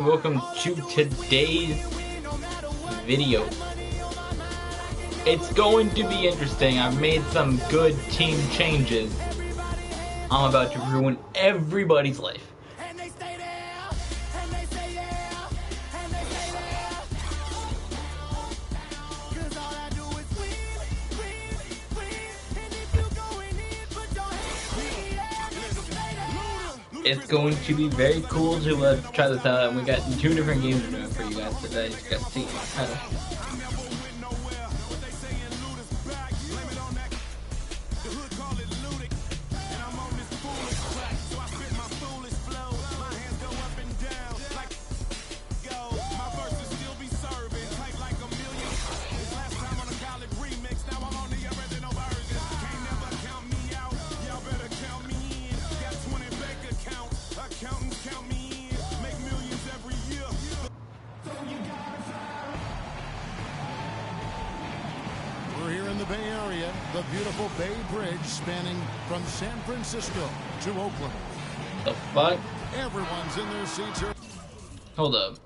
Welcome to today's video. It's going to be interesting. I've made some good team changes. I'm about to ruin everybody's life. It's going to be very cool to try this out, and we got two different games we're doing for you guys today. You guys see my title. The Bay Area, the beautiful Bay Bridge spanning from San Francisco to Oakland. The fuck? Everyone's in their seats here. Hold up.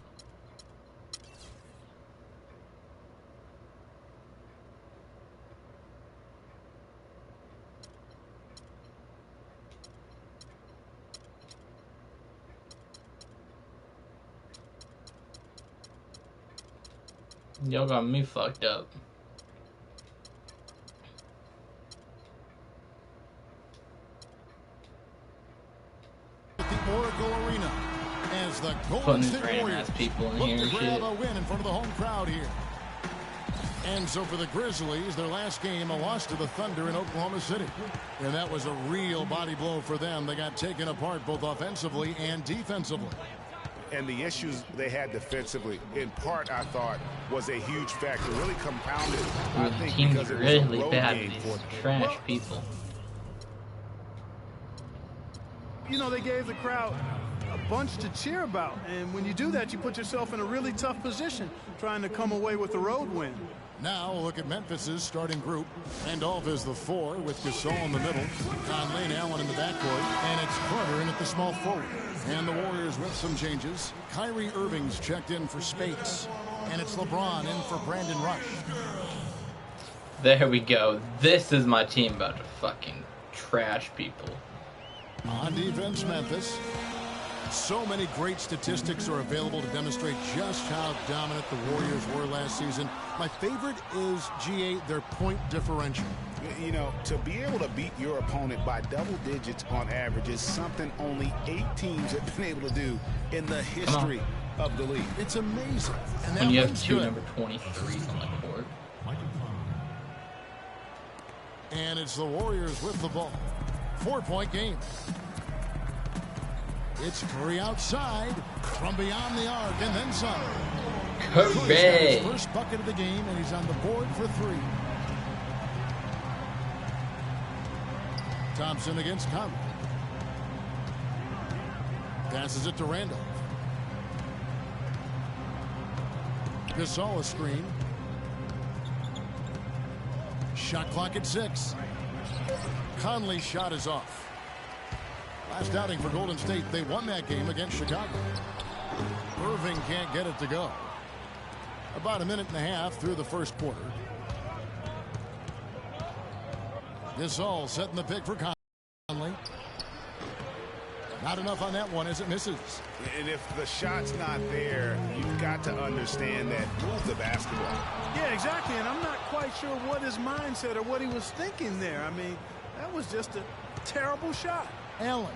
Y'all got me fucked up. Oracle Arena as the Golden State Warriors people in here look to grab a win in front of the home crowd here. And so for the Grizzlies, their last game, a loss to the Thunder in Oklahoma City. And that was a real body blow for them. They got taken apart both offensively and defensively. And the issues they had defensively, in part, I thought, was a huge factor. Really compounded, I think, team's because it was really a road bad. game These trash people. You know, they gave the crowd a bunch to cheer about, and when you do that, you put yourself in a really tough position trying to come away with a road win. Now look at Memphis's starting group. Randolph is the 4 with Gasol in the middle, Conley and Allen in the backcourt, and it's Carter in at the small forward. And the Warriors with some changes. Kyrie Irving's checked in for Spates, and it's LeBron in for Brandon Rush. There we go. This is my team about to fucking trash people. On defense, Memphis. So many great statistics are available to demonstrate just how dominant the Warriors were last season. My favorite is, G8, their point differential. You know, to be able to beat your opponent by double digits on average is something only 8 teams have been able to do in the history of the league. It's amazing. And when you have two number 23s on the court. And it's the Warriors with the ball. 4-point game. It's Curry outside from beyond the arc and then some. Curry. First bucket of the game, and he's on the board for 3. Thompson against Conley. Passes it to Randolph. Gasol a screen. Shot clock at 6. Conley's shot is off. Last outing for Golden State, they won that game against Chicago. Irving can't get it to go. About a minute and a half through the first quarter. Gasol setting the pick for Conley. Not enough on that one as it misses. And if the shot's not there, you've got to understand that move the basketball. Yeah, exactly, and I'm not quite sure what his mindset or what he was thinking there. I mean, that was just a terrible shot. Allen.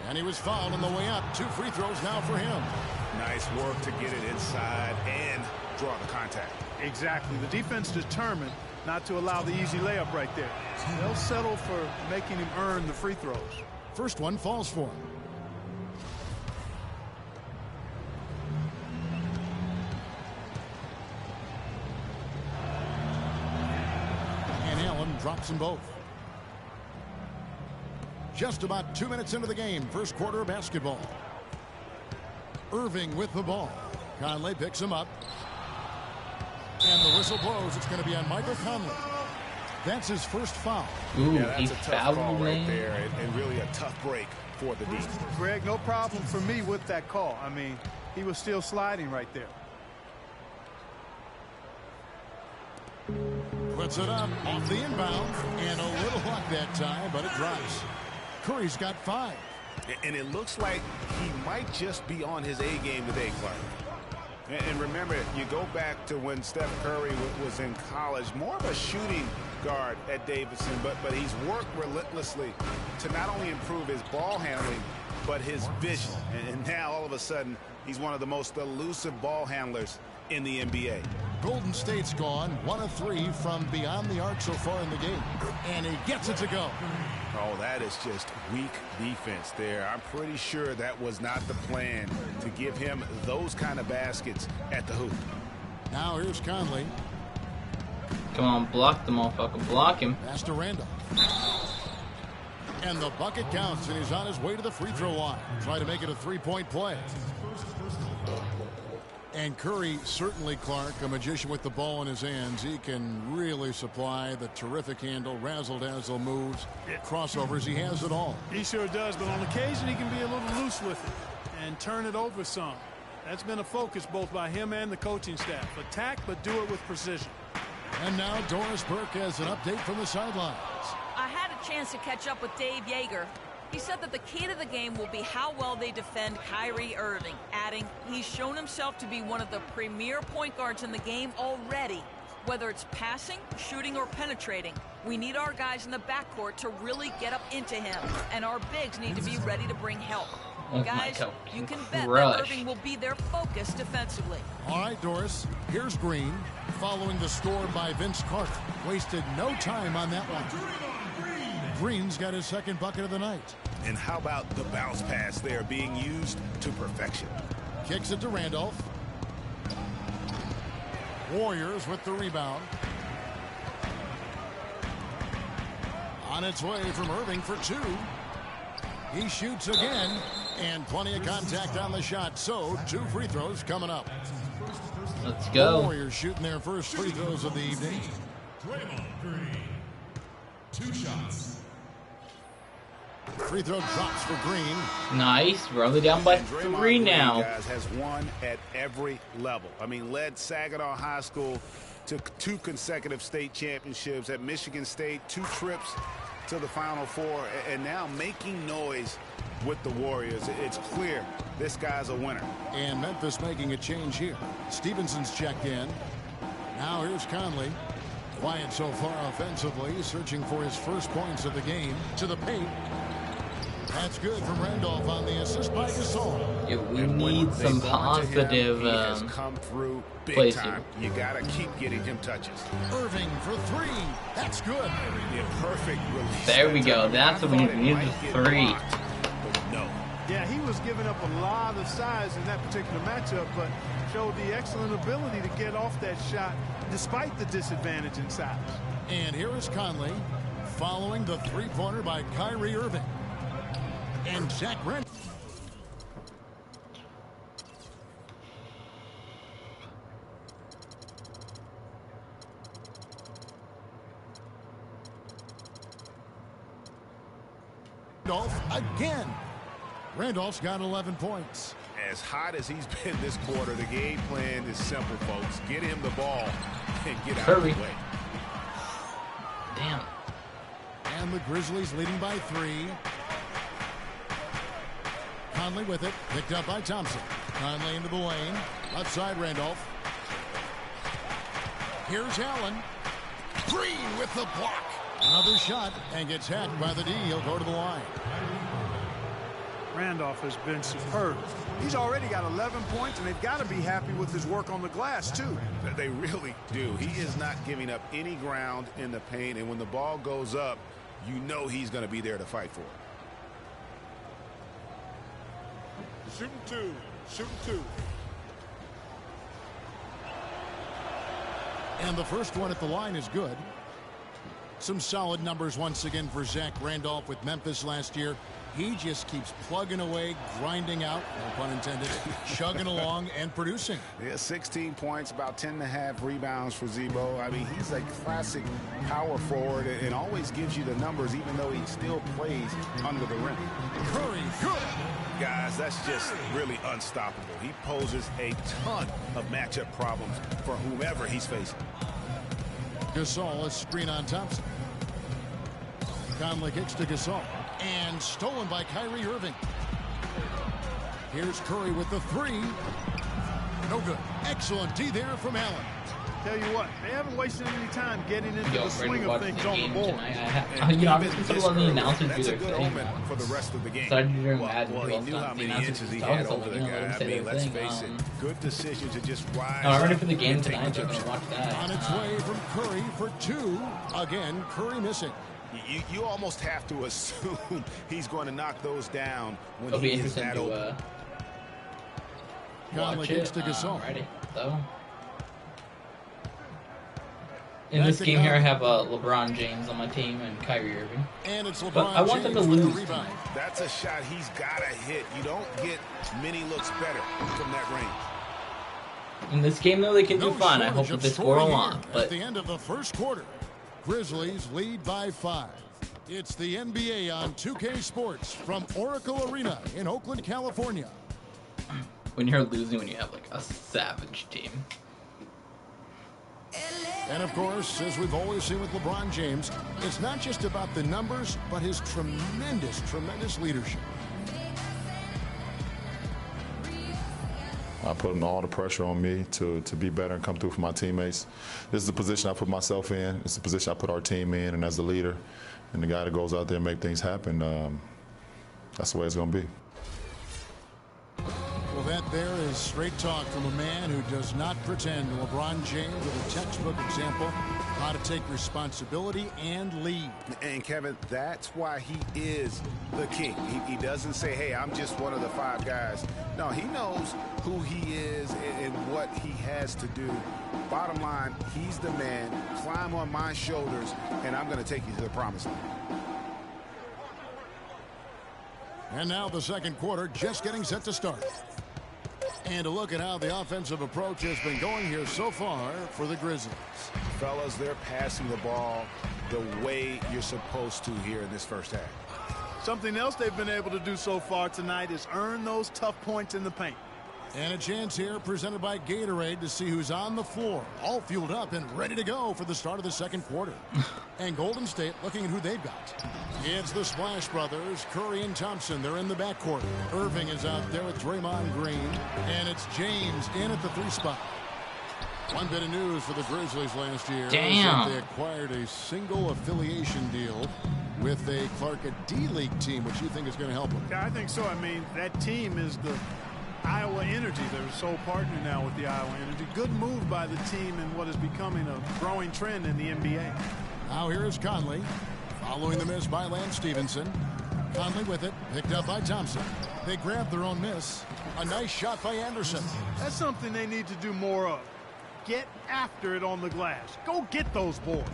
And he was fouled on the way up. 2 free throws now for him. Nice work to get it inside and draw the contact. Exactly. The defense determined not to allow the easy layup right there. They'll settle for making him earn the free throws. First one falls for him. And Allen drops them both. Just about 2 minutes into the game. First quarter of basketball. Irving with the ball. Conley picks him up. And the whistle blows. It's going to be on Michael Conley. That's his first foul. Ooh, yeah, he that's a tough call fouled right me. there, and really a tough break for the defense. Greg, no problem for me with that call. I mean, he was still sliding right there. Puts it up off the inbound, and a little luck that time, but it drops. Curry's got 5. And it looks like he might just be on his A game today, Clark. And remember, you go back to when Steph Curry was in college, more of a shooting guard at Davidson, but he's worked relentlessly to not only improve his ball handling, but his vision. And now, all of a sudden, he's one of the most elusive ball handlers in the NBA. Golden State's gone 1 of 3 from beyond the arc so far in the game. And he gets it to go. Oh, that is just weak defense there. I'm pretty sure that was not the plan to give him those kind of baskets at the hoop. Now here's Conley. Come on, block the motherfucker. Block him. Pass to Randall. And the bucket counts, and he's on his way to the free throw line. Try to make it a 3-point play. And Curry, certainly, Clark, a magician with the ball in his hands. He can really supply the terrific handle, razzle-dazzle moves, crossovers. He has it all. He sure does, but on occasion he can be a little loose with it and turn it over some. That's been a focus both by him and the coaching staff. Attack, but do it with precision. And now Doris Burke has an update from the sidelines. I had a chance to catch up with Dave Yeager. He said that the key to the game will be how well they defend Kyrie Irving, adding, he's shown himself to be one of the premier point guards in the game already. Whether it's passing, shooting, or penetrating, we need our guys in the backcourt to really get up into him, and our bigs need to be ready to bring help. Oh Guys, my God. you can bet Rush. that Irving will be their focus defensively. All right, Doris, here's Green, following the score by Vince Carter. Wasted no time on that one. Green's got his second bucket of the night. And how about the bounce pass there being used to perfection? Kicks it to Randolph. Warriors with the rebound. On its way from Irving for 2. He shoots again, and plenty of contact on the shot. So 2 free throws coming up. Let's The go. Warriors shooting their first free throws of the evening. Trevon, 2 shots. Free throw drops for Green. Nice. We're only down by And Draymond 3 Green, now. guys, has won at every level. I mean, led Saginaw High School to 2 consecutive state championships. At Michigan State, 2 trips to the Final Four, and now making noise with the Warriors. It's clear this guy's a winner. And Memphis making a change here. Stevenson's checked in. Now here's Conley. Quiet so far offensively, searching for his first points of the game. To the paint. That's good from Randolph on the assist by Gasol. Yeah, we And when need they some want to him, positive he has come through big plays time. You got to keep getting him touches. Irving for 3. That's good. Yeah, perfect release. There we go. time. That's what we I need. thought We it need might the get 3. blocked, but no. Yeah, he was giving up a lot of size in that particular matchup, but showed the excellent ability to get off that shot despite the disadvantage in size. And here is Conley following the 3-pointer by Kyrie Irving. And Zach Randolph again. Randolph's got 11 points. As hot as he's been this quarter, the game plan is simple, folks. Get him the ball and get out of the Curry. way. Damn. And the Grizzlies leading by 3. Conley with it, picked up by Thompson. Conley into the lane, left side Randolph. Here's Allen. Green with the block. Another shot, and gets hacked by the D. He'll go to the line. Randolph has been superb. He's already got 11 points, and they've got to be happy with his work on the glass, too. They really do. He is not giving up any ground in the paint, and when the ball goes up, you know he's going to be there to fight for it. Shooting 2. Shooting 2. And the first one at the line is good. Some solid numbers once again for Zach Randolph with Memphis last year. He just keeps plugging away, grinding out, no pun intended, chugging along and producing. Yeah, 16 points, about 10.5 rebounds for Zebo. I mean, he's a classic power forward and always gives you the numbers, even though he still plays under the rim. Curry, good. Guys, that's just really unstoppable. He poses a ton of matchup problems for whomever he's facing. Gasol, a screen on Thompson. Conley kicks to Gasol. And stolen by Kyrie Irving. Here's Curry with the three. No good. Excellent D there from Allen. Tell you what, they haven't wasted any time getting into the swing of things on the board. I'm just going to let the announcers do their thing for the rest of the game. So I do during Well, Madden. he knew how many inches he had over the guy. I mean, let's face it, good decision to just rise. I'm ready for the game tonight. I'm going to watch that. On its way from Curry for two. Again, Curry missing. You almost have to assume he's going to knock those down when It'll he be is interesting that open. to watch kicks it. to Gasol. Ready, though. In this game here, I have LeBron James on my team and Kyrie Irving. And it's LeBron But I want them to James with lose the rebound. That's a shot he's got to hit. You don't get many looks better from that range. In this game, though, they can do No fun. I hope shortage that of they score a scoring lot. here But at the end of the first quarter, Grizzlies lead by 5. It's the NBA on 2K Sports from Oracle Arena in Oakland, California. when you're losing, when you have like a savage team. And of course, as we've always seen with LeBron James, it's not just about the numbers, but his tremendous, tremendous leadership. I put all the pressure on me to be better and come through for my teammates. This is the position I put myself in. It's the position I put our team in. And as the leader and the guy that goes out there and make things happen, that's the way it's going to be. Well, that there is straight talk from a man who does not pretend. LeBron James with a textbook example how to take responsibility and lead. And Kevin, that's why he is the king. He doesn't say, hey, I'm just one of the 5 guys. No, he knows who he is and what he has to do. Bottom line, he's the man. Climb on my shoulders, and I'm going to take you to the promised land. And now the second quarter just getting set to start. And a look at how the offensive approach has been going here so far for the Grizzlies. Fellas, they're passing the ball the way you're supposed to here in this first half. Something else they've been able to do so far tonight is earn those tough points in the paint. And a chance here presented by Gatorade to see who's on the floor, all fueled up and ready to go for the start of the second quarter. And Golden State looking at who they've got. It's the Splash Brothers, Curry and Thompson. They're in the backcourt. Irving is out there with Draymond Green. And it's James in at the 3 spot. One bit of news for the Grizzlies last year is that they acquired a single affiliation deal with a Clark, a D-League team, which you think is going to help them. Yeah, I think so. I mean, that team is the Iowa Energy. They're sole partner now with the Iowa Energy. Good move by the team in what is becoming a growing trend in the NBA. Now here is Conley, following the miss by Lance Stevenson. Conley with it, picked up by Thompson. They grabbed their own miss. A nice shot by Anderson. That's something they need to do more of. Get after it on the glass. Go get those boards.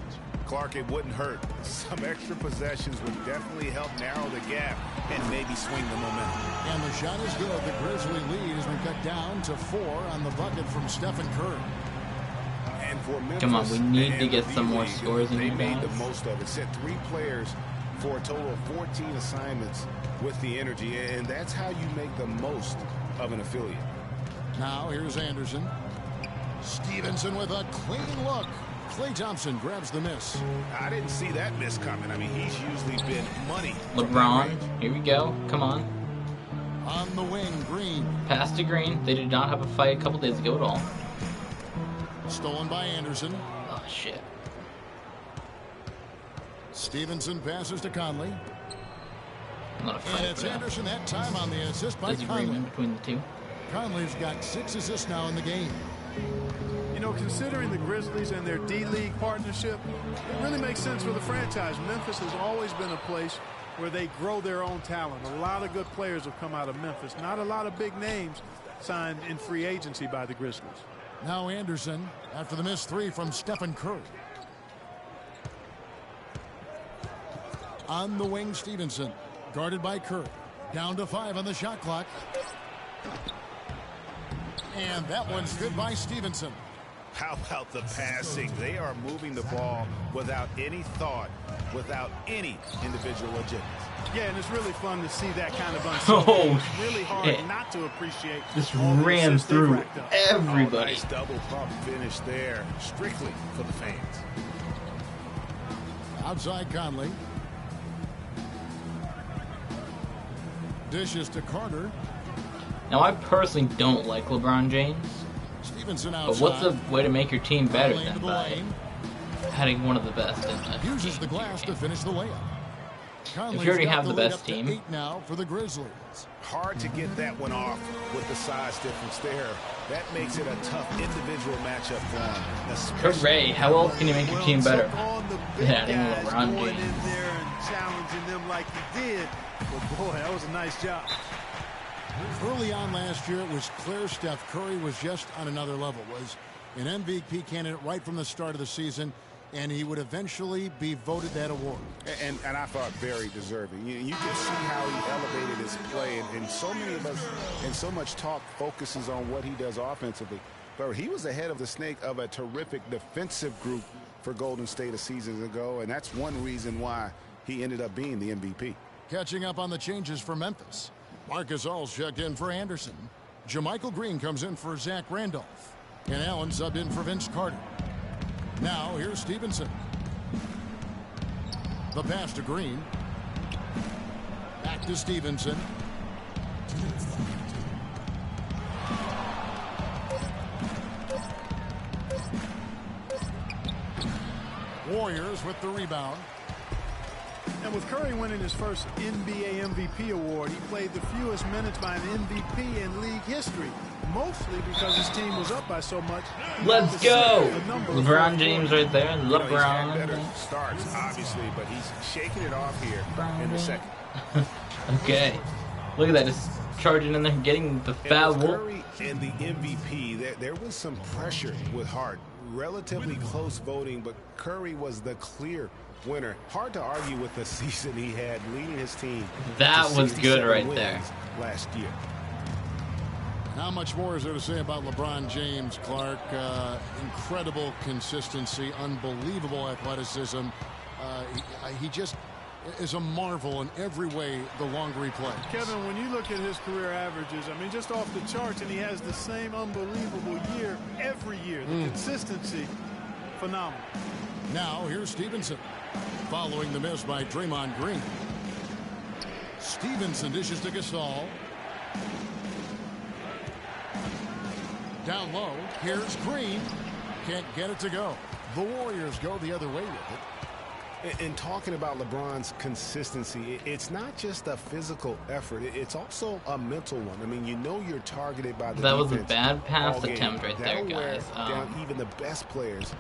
Clark, it wouldn't hurt. Some extra possessions would definitely help narrow the gap and maybe swing the momentum. And the shot is good. The Grizzly lead has been cut down to 4 on the bucket from Stephen Curry. And for Memphis, Come on, we need to get some more scores in They here, made guys. the most of it. Set 3 players for a total of 14 assignments with the energy, and that's how you make the most of an affiliate. Now here's Anderson. Stevenson with a clean look. Klay Thompson grabs the miss. I didn't see that miss coming. I mean, he's usually been money. LeBron, here we go. Come on. On the wing, Green. Pass to Green. They did not have a fight a couple days ago at all. Stolen by Anderson. Oh, shit. Stevenson passes to Conley. Not a And fight it's for that. Anderson that time on the assist by There's agreement Conley. between the two. Conley's got 6 assists now in the game. You know, considering the Grizzlies and their D-League partnership, it really makes sense for the franchise. Memphis has always been a place where they grow their own talent. A lot of good players have come out of Memphis. Not a lot of big names signed in free agency by the Grizzlies. Now Anderson after the missed 3 from Stephen Curry. On the wing, Stevenson. Guarded by Curry. Down to 5 on the shot clock. And that one's good by Stevenson. How about the passing? They are moving the ball without any thought without any individual agendas. Yeah, and it's really fun to see that kind of uncertainty. It's really hard not to appreciate. Just all the ran assists they've through racked up. everybody. Nice double pump finish there, strictly for the fans. Outside Conley. Dishes to Carter. Now, I personally don't like LeBron James, Stevenson outside. but what's the way to make your team better Conley than into the by lane. having one of the best in the Uses team? the glass to finish the layup. If you already have the best team. team. 8 now for the Grizzlies. Hard to get that one off with the size difference there. That makes it a tough individual matchup for him. Hooray, how else can you make your team better? On the big Yeah, adding guys LeBron going James. in there and challenging them like he did. But boy, that was a nice job. Early on last year, it was clear Steph Curry was just on another level. Was an MVP candidate right from the start of the season, and he would eventually be voted that award. And I thought very deserving. You can see how he elevated his play, and so many of us, and so much talk focuses on what he does offensively. But he was ahead of the snake of a terrific defensive group for Golden State a season ago, and that's one reason why he ended up being the MVP. Catching up on the changes for Memphis. Marcus All's checked in for Anderson. JaMychal Green comes in for Zach Randolph. And Allen subbed in for Vince Carter. Now here's Stevenson. The pass to Green. Back to Stevenson. Warriors with the rebound. And with Curry winning his first NBA MVP award, he played the fewest minutes by an MVP in league history, mostly because his team was up by so much. Let's go! LeBron James right there. He's had better LeBron. starts, obviously, but he's shaking it off here in the second. Okay. Look at that, just charging in there, getting the And foul. with Curry and the MVP, there was some pressure with Hart. Relatively close voting, but Curry was the clear winner. Hard to argue with the season he had, leading his team. That to was good 67 right wins there. last year. How much more is there to say about LeBron James, Clark? Incredible consistency, unbelievable athleticism. He just is a marvel in every way the longer he plays. Kevin, when you look at his career averages, I mean, just off the charts, and he has the same unbelievable year every year. The consistency, phenomenal. Now here's Stevenson. Following the miss by Draymond Green. Stevenson dishes to Gasol. Down low. Here's Green. Can't get it to go. The Warriors go the other way with it. And talking about LeBron's consistency, it's not just a physical effort. It's also a mental one. I mean, you know you're targeted by the That was a defense bad pass all game. attempt right there, That'll wear guys. down even the best players.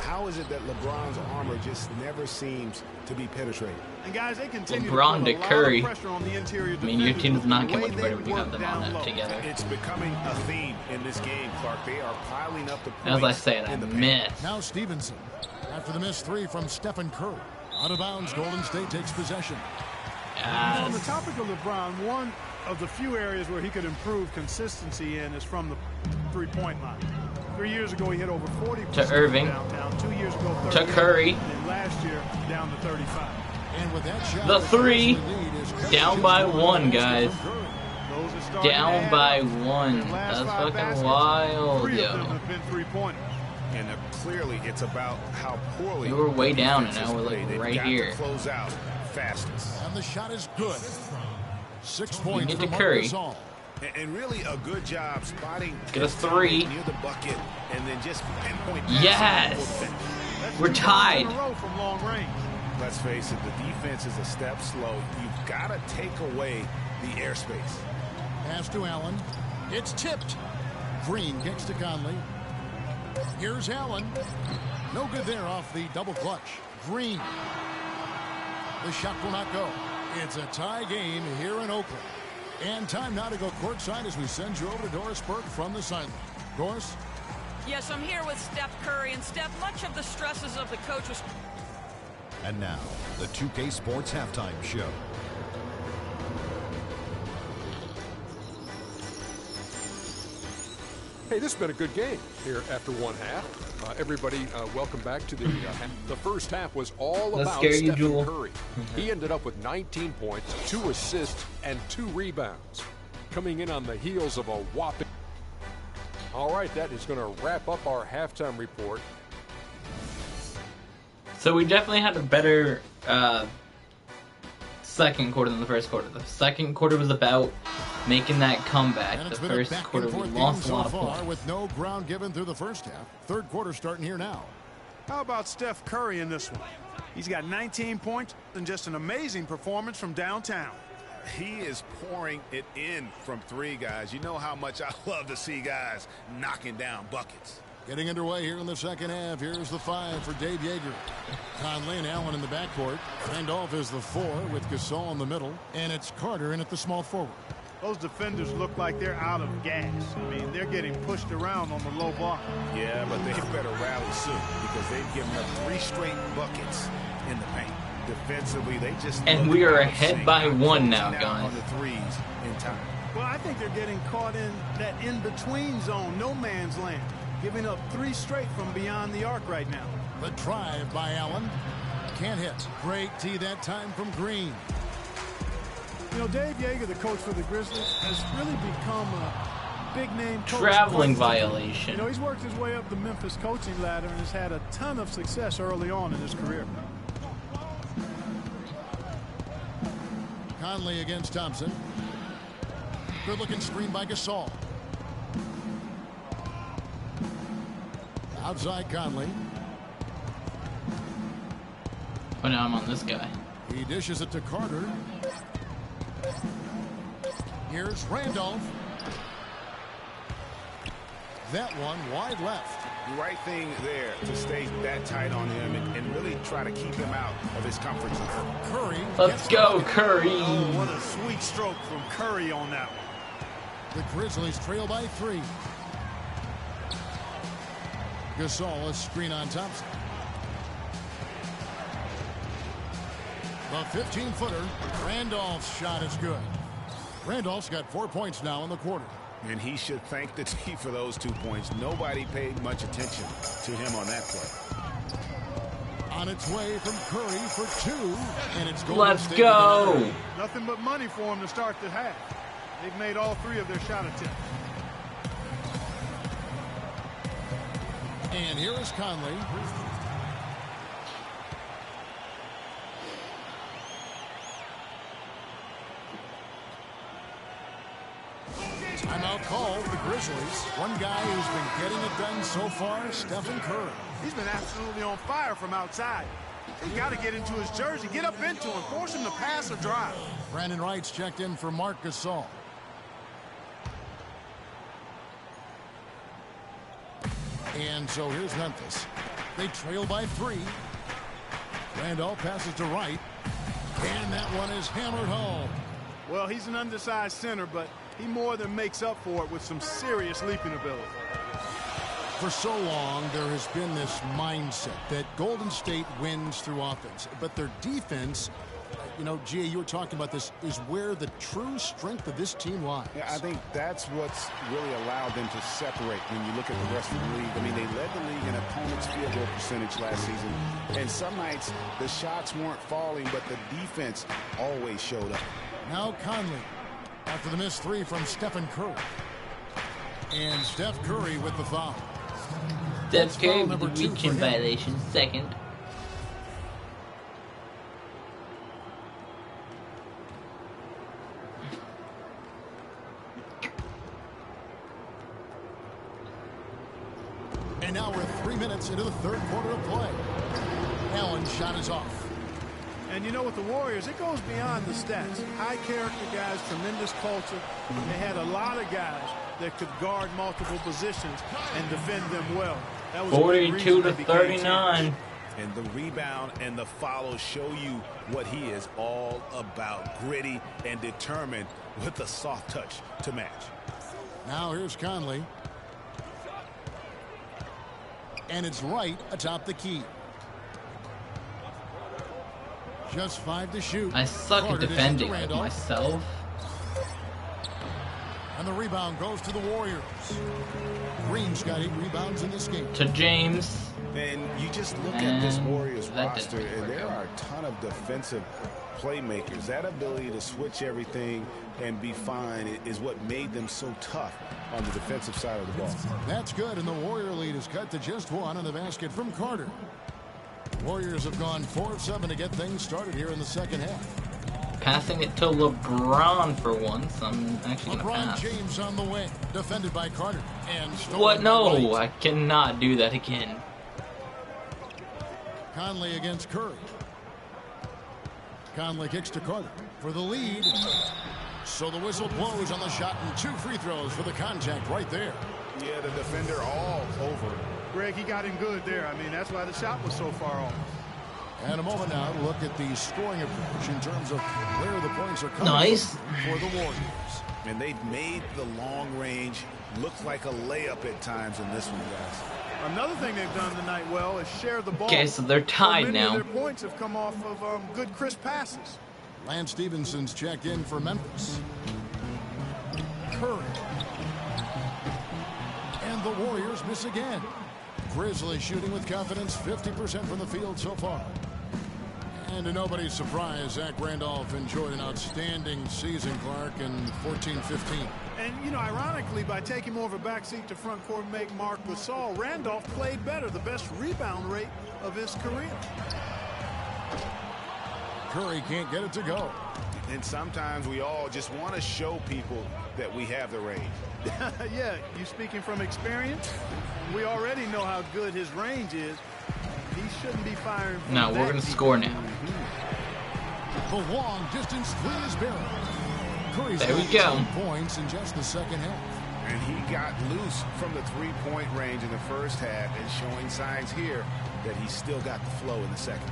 How is it that LeBron's armor just never seems to be penetrated? And guys, they continue LeBron to to put a Curry. lot of pressure on the interior I mean, your team does not get defenders. much The way better they when you have work them on down that low. together. It's becoming a theme in this game, Clark. They are piling up the points. As I said, I in the paint. missed. Now Stevenson. After the missed three from Stephen Curry. Out of bounds, Golden State takes possession. On the topic of LeBron, one of the few areas where he could improve consistency in is from the three-point line. 3 years ago, he hit over 40% To Irving. downtown. 2 years ago, 38. To Curry. And last year, down to 35. And with that shot, The three. lead is Down by one, guys. Those that started Down ahead, by their one. last That's 5 fucking baskets, wild, 3 of them yo. have been three-pointers. And clearly, it's about how poorly We were way the down, and defense now we're is like played. They've right got here. to close out fastest. And the shot is good. 6 We points get for to Curry. Marcus All. And really a good job spotting. Get a three. Near the bucket, and then just pinpoint. Yes! That's We're 2 tied. in a row from long range. Let's face it, the defense is a step slow. You've got to take away the airspace. Pass to Allen. It's tipped. Green kicks to Conley. Here's Allen. No good there off the double clutch. Green. The shot will not go. It's a tie game here in Oakland. And time now to go courtside as we send you over to Doris Burke from the sideline. Doris? Yes, I'm here with Steph Curry. And Steph, much of the stresses of the coach was... And now, the 2K Sports Halftime Show. Hey, this has been a good game here after one half. Everybody, welcome back to the first half was all Let's about scare you, Stephen Jewel. Curry. He ended up with 19 points, 2 assists, and 2 rebounds, coming in on the heels of a whopping. All right, that is going to wrap up our halftime report. So we definitely had a better second quarter than the first quarter. The second quarter was about making that comeback. And The it's been a first quarter we back-and-forth game lost a so lot of far points. with no ground given through the first half. Third quarter starting here now. How about Steph Curry in this one? He's got 19 points and just an amazing performance from downtown. He is pouring it in from three, guys. You know how much I love to see guys knocking down buckets. Getting underway here in the second half. Here's the 5 for Dave Yeager. Conley and Allen in the backcourt. Randolph is the 4 with Gasol in the middle. And it's Carter in at the small forward. Those defenders look like they're out of gas. I mean, they're getting pushed around on the low block. Yeah, but they better rally soon because they've given up 3 straight buckets in the paint. Defensively, they just And we are ahead by 1 now, guys. On the threes in time. Well, I think they're getting caught in that in-between zone, no man's land, giving up 3 straight from beyond the arc right now. The drive by Allen. Can't hit. Great tee that time from Green. You know, Dave Yeager, the coach for the Grizzlies, has really become a big-name coach. Traveling violation. You know, he's worked his way up the Memphis coaching ladder and has had a ton of success early on in his career. Conley against Thompson. Good-looking screen by Gasol. Outside Conley. Oh, now I'm on this guy. He dishes it to Carter. Here's Randolph. That one wide left. The right thing there to stay that tight on him and really try to keep him out of his comfort zone. Curry. Let's go, Curry. Oh, what a sweet stroke from Curry on that one. The Grizzlies trail by 3. Gasol, a screen on Thompson. The 15-footer. Randolph's shot is good. Randolph's got 4 points now in the quarter. And he should thank the team for those 2 points. Nobody paid much attention to him on that play. On its way from Curry for 2. And it's Golden Let's State go. with Nothing but money for him to start the half. They've made all 3 of their shot attempts. And here is Conley. Timeout called the Grizzlies. One guy who's been getting it done so far, Stephen Curry. He's been absolutely on fire from outside. They got to get into his jersey, get up into him, force him to pass or drive. Brandon Wright's checked in for Marc Gasol. And so here's Memphis. They trail by 3. Randolph passes to Wright. And that one is hammered home. Well, he's an undersized center, but he more than makes up for it with some serious leaping ability. For so long, there has been this mindset that Golden State wins through offense. But their defense, you know, Gia, you were talking about this, is where the true strength of this team lies. Yeah, I think that's what's really allowed them to separate when you look at the rest of the league. I mean, they led the league in opponents' field goal percentage last season. And some nights, the shots weren't falling, but the defense always showed up. Now Conley, after the missed 3 from Stephen Curry. And Steph Curry with the foul. Steph Curry with number the 2 reaching for him. violation. Second. And now we're 3 minutes into the third quarter of play. Allen's shot is off. And you know, with the Warriors, it goes beyond the stats. High character guys, tremendous culture. They had a lot of guys that could guard multiple positions and defend them well. That was 42 to 39. And the rebound and the follow show you what he is all about. Gritty and determined with a soft touch to match. Now here's Conley. And it's Wright atop the key. Just 5 to shoot. I suck at Carter defending dishes to with Randolph. myself. And the rebound goes to the Warriors. He's got 8 rebounds in this game. To James. And you just look at this Warriors that roster, didn't and work there out. are a ton of defensive playmakers. That ability to switch everything and be fine is what made them so tough on the defensive side of the ball. That's good, and the Warrior lead is cut to just 1 on the basket from Carter. Warriors have gone 4 of 7 to get things started here in the second half. Passing it to LeBron for once. I'm actually going to LeBron pass. James on the wing, defended by Carter. And What? No, right. I cannot do that again. Conley against Curry. Conley kicks to Carter for the lead. So the whistle blows on the shot, and 2 free throws for the contact right there. Yeah, the defender all over. Greg, he got him good there. I mean, that's why the shot was so far off. And a moment now to look at the scoring approach in terms of where the points are coming Nice. from for the Warriors. And they've made the long range look like a layup at times in this one, guys. Another thing they've done tonight well is share the ball. Okay, so they're tied many now. of their points have come off of good crisp passes. Lance Stevenson's checked in for Memphis. Curry. And the Warriors miss again. Grizzlies shooting with confidence, 50% from the field so far. And to nobody's surprise, Zach Randolph enjoyed an outstanding season, Clark, in 14-15. And, you know, ironically, by taking more of a backseat to front court and make Mark Gasol, Randolph played better, the best rebound rate of his career. Curry can't get it to go. And sometimes we all just want to show people that we have the range. Yeah, you speaking from experience? We already know how good his range is. He shouldn't be firing from No, we're going to score now. The long distance three is barrel. Curry's There we got go. 10 points in just the second half. And he got loose from the three-point range in the first half and showing signs here that he's still got the flow in the second.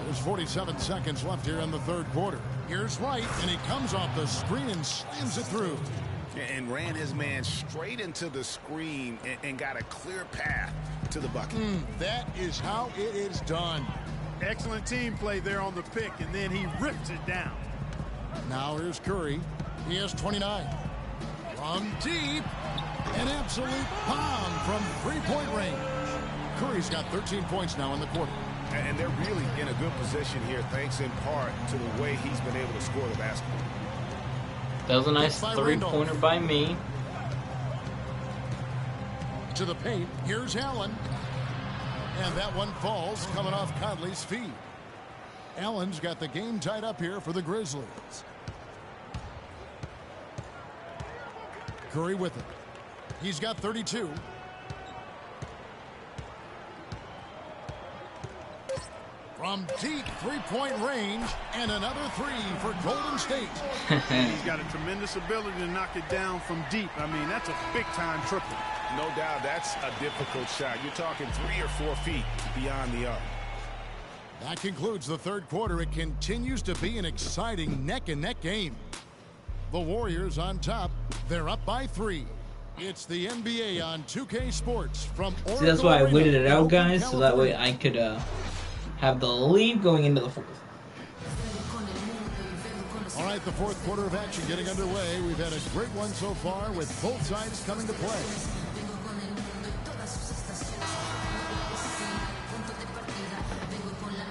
There's 47 seconds left here in the third quarter. Here's Wright, and he comes off the screen and slams it through. And ran his man straight into the screen and got a clear path to the bucket. That is how it is done. Excellent team play there on the pick, and then he rips it down. Now here's Curry. He has 29. From deep, an absolute bomb from three-point range. Curry's got 13 points now in the quarter. And they're really in a good position here, thanks in part to the way he's been able to score the basketball. That was a nice three-pointer by me. To the paint, here's Allen. And that one falls coming off Conley's feet. Allen's got the game tied up here for the Grizzlies. Curry with it. He's got 32. From deep three-point range, and another three for Golden State. He's got a tremendous ability to knock it down from deep. I mean, that's a big-time triple. No doubt that's a difficult shot. You're talking 3 or 4 feet beyond the arc. That concludes the third quarter. It continues to be an exciting neck-and-neck game. The Warriors on top. They're up by 3. It's the NBA on 2K Sports from Oracle. See, that's why I Arena waited it in out, Oakland, guys, so that way California. I could have the lead going into the fourth. All right, the fourth quarter of action getting underway. We've had a great one so far with both sides coming to play.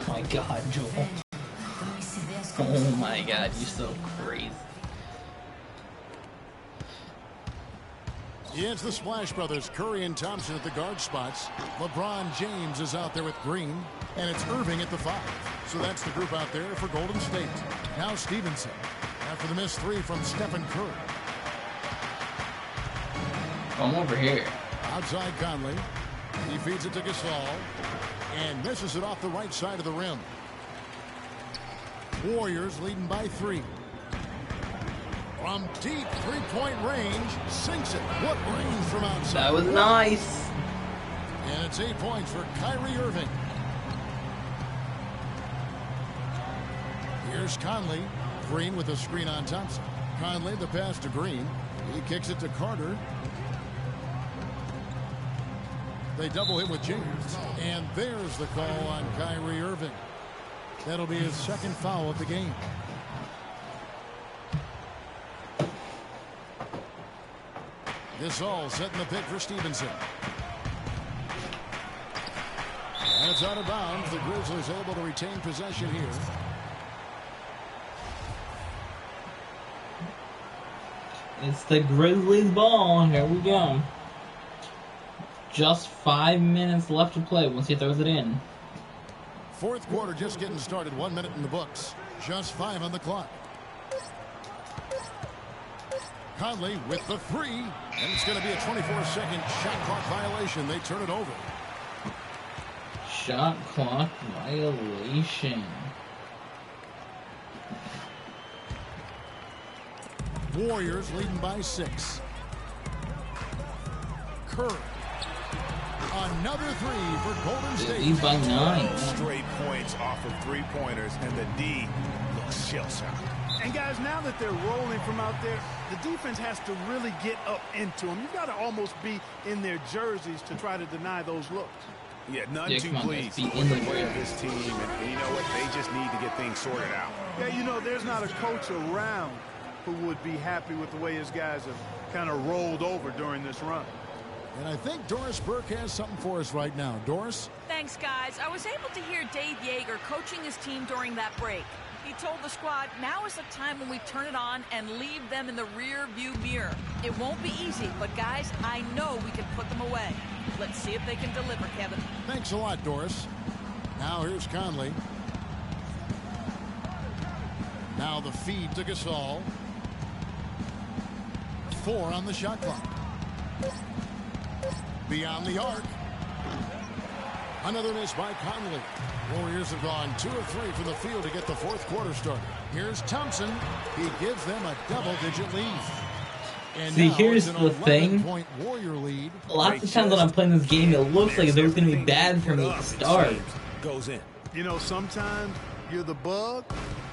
My God, Joel. Oh my God, you're so crazy. Yeah, it's the Splash Brothers, Curry and Thompson at the guard spots. LeBron James is out there with Green, and it's Irving at the 5. So that's the group out there for Golden State. Now Stevenson after the missed 3 from Stephen Curry. I'm over here. Outside Conley. He feeds it to Gasol and misses it off the right side of the rim. Warriors leading by 3. From deep three-point range, sinks it. What range from outside? That was nice. And it's 8 points for Kyrie Irving. Here's Conley. Green with a screen on Thompson. Conley the pass to Green. He kicks it to Carter. They double him with James. And there's the call on Kyrie Irving. That'll be his second foul of the game. Gasol setting the pick for Stevenson. And it's out of bounds. The Grizzlies able to retain possession here. It's the Grizzlies ball. Here we go. Just 5 minutes left to play once he throws it in. Fourth quarter just getting started. 1 minute in the books. Just 5 on the clock. Conley with the three. And it's going to be a 24-second shot clock violation. They turn it over. Shot clock violation. Warriors leading by 6. Curry. Another three for Golden State. Lead by 9. Straight points off of three-pointers, and the D looks shell-shocked. And guys, now that they're rolling from out there, the defense has to really get up into them. You've got to almost be in their jerseys to try to deny those looks. Yeah, none too pleased with the way of this team, and you know what? They just need to get things sorted out. Yeah, you know, there's not a coach around who would be happy with the way his guys have kind of rolled over during this run. And I think Doris Burke has something for us right now. Doris? Thanks, guys. I was able to hear Dave Yeager coaching his team during that break. He told the squad, now is the time when we turn it on and leave them in the rear view mirror. It won't be easy, but guys, I know we can put them away. Let's see if they can deliver, Kevin. Thanks a lot, Doris. Now here's Conley. Now the feed to Gasol. 4 on the shot clock. Beyond the arc. Another miss by Conley. Warriors have gone 2 of 3 from the field to get the fourth quarter started. Here's Thompson. He gives them a double-digit lead. And see, here's the thing. Warrior lead. Lots of times when I'm playing this game, it looks like it was going to be bad for me to start. Goes in. You know, sometimes you're the bug,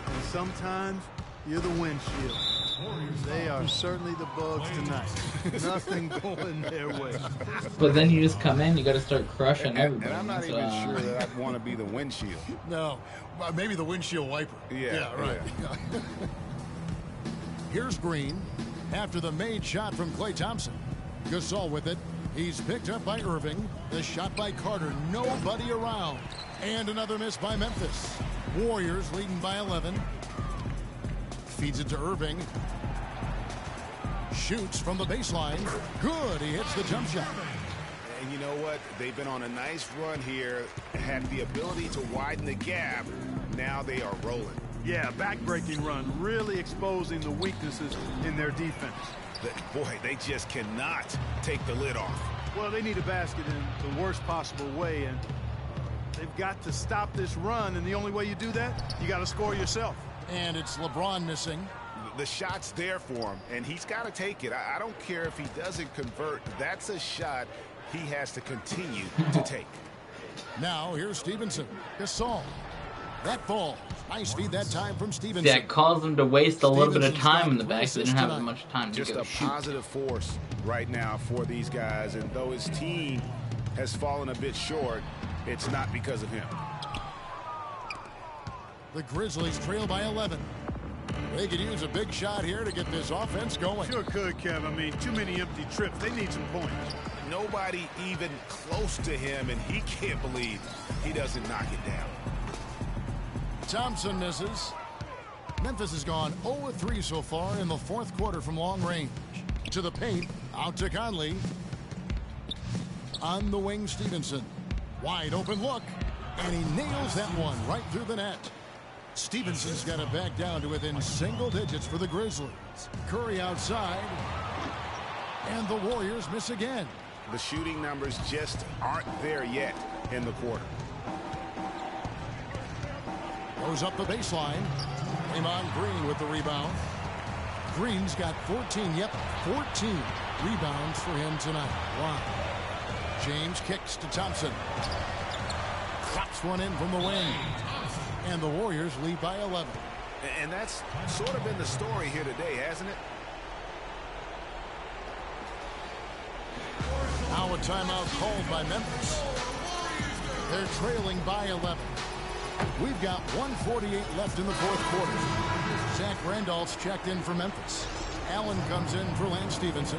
and sometimes you're the windshield. They are certainly the bugs tonight. Nothing going their way. But then you just come in, you got to start crushing everybody. And I'm not even sure that I'd want to be the windshield. No, maybe the windshield wiper. Yeah, right. Yeah. Here's Green after the made shot from Klay Thompson. Gasol with it. He's picked up by Irving. The shot by Carter. Nobody around. And another miss by Memphis. Warriors leading by 11. Feeds it to Irving. Shoots from the baseline. Good. He hits the jump shot. And you know what? They've been on a nice run here. Had the ability to widen the gap. Now they are rolling. Yeah, back-breaking run. Really exposing the weaknesses in their defense. Boy, they just cannot take the lid off. Well, they need a basket in the worst possible way, and they've got to stop this run, and the only way you do that, you got to score yourself. And it's LeBron missing. The shot's there for him, and he's got to take it. I don't care if he doesn't convert. That's a shot he has to continue to take. Now, here's Stevenson. Gasol. That ball. Nice feed that time from Stevenson. That caused them to waste a little bit of time in the back. They didn't have as much time to just go a shoot. positive force right now for these guys, and though his team has fallen a bit short, it's not because of him. The Grizzlies trail by 11. They could use a big shot here to get this offense going. Sure could, Kev. I mean, too many empty trips. They need some points. Nobody even close to him, and he can't believe he doesn't knock it down. Thompson misses. Memphis has gone 0-3 so far in the fourth quarter from long range. To the paint, out to Conley. On the wing, Stevenson. Wide open look, and he nails that one right through the net. Stevenson's got it back down to within single digits for the Grizzlies. Curry outside, and the Warriors miss again. The shooting numbers just aren't there yet in the quarter. Goes up the baseline. Draymond Green with the rebound. Green's got 14, 14 rebounds for him tonight. Wow. James kicks to Thompson. Claps one in from the wing. And the Warriors lead by 11. And that's sort of been the story here today, hasn't it? Now a timeout called by Memphis. They're trailing by 11. We've got 1:48 left in the fourth quarter. Zach Randolph's checked in for Memphis. Allen comes in for Lance Stevenson.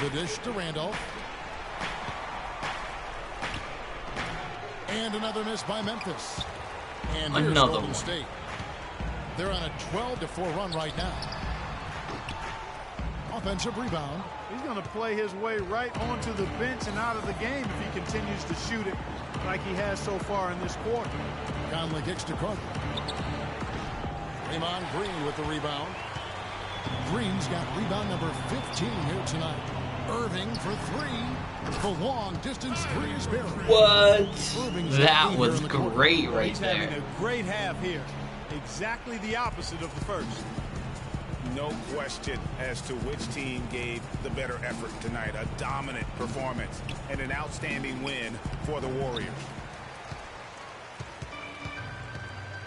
The dish to Randolph. And another miss by Memphis. And here's Another Golden one. State. They're on a 12-4 run right now. Offensive rebound. He's going to play his way right onto the bench and out of the game if he continues to shoot it like he has so far in this quarter. Conley kicks to Carter. Draymond Green with the rebound. Green's got rebound number 15 here tonight. Irving for three. The long distance three is buried. What? Irving's That lead was here in the quarter. great right He's having there. a great half here. Exactly the opposite of the first. No question as to which team gave the better effort tonight. A dominant performance and an outstanding win for the Warriors.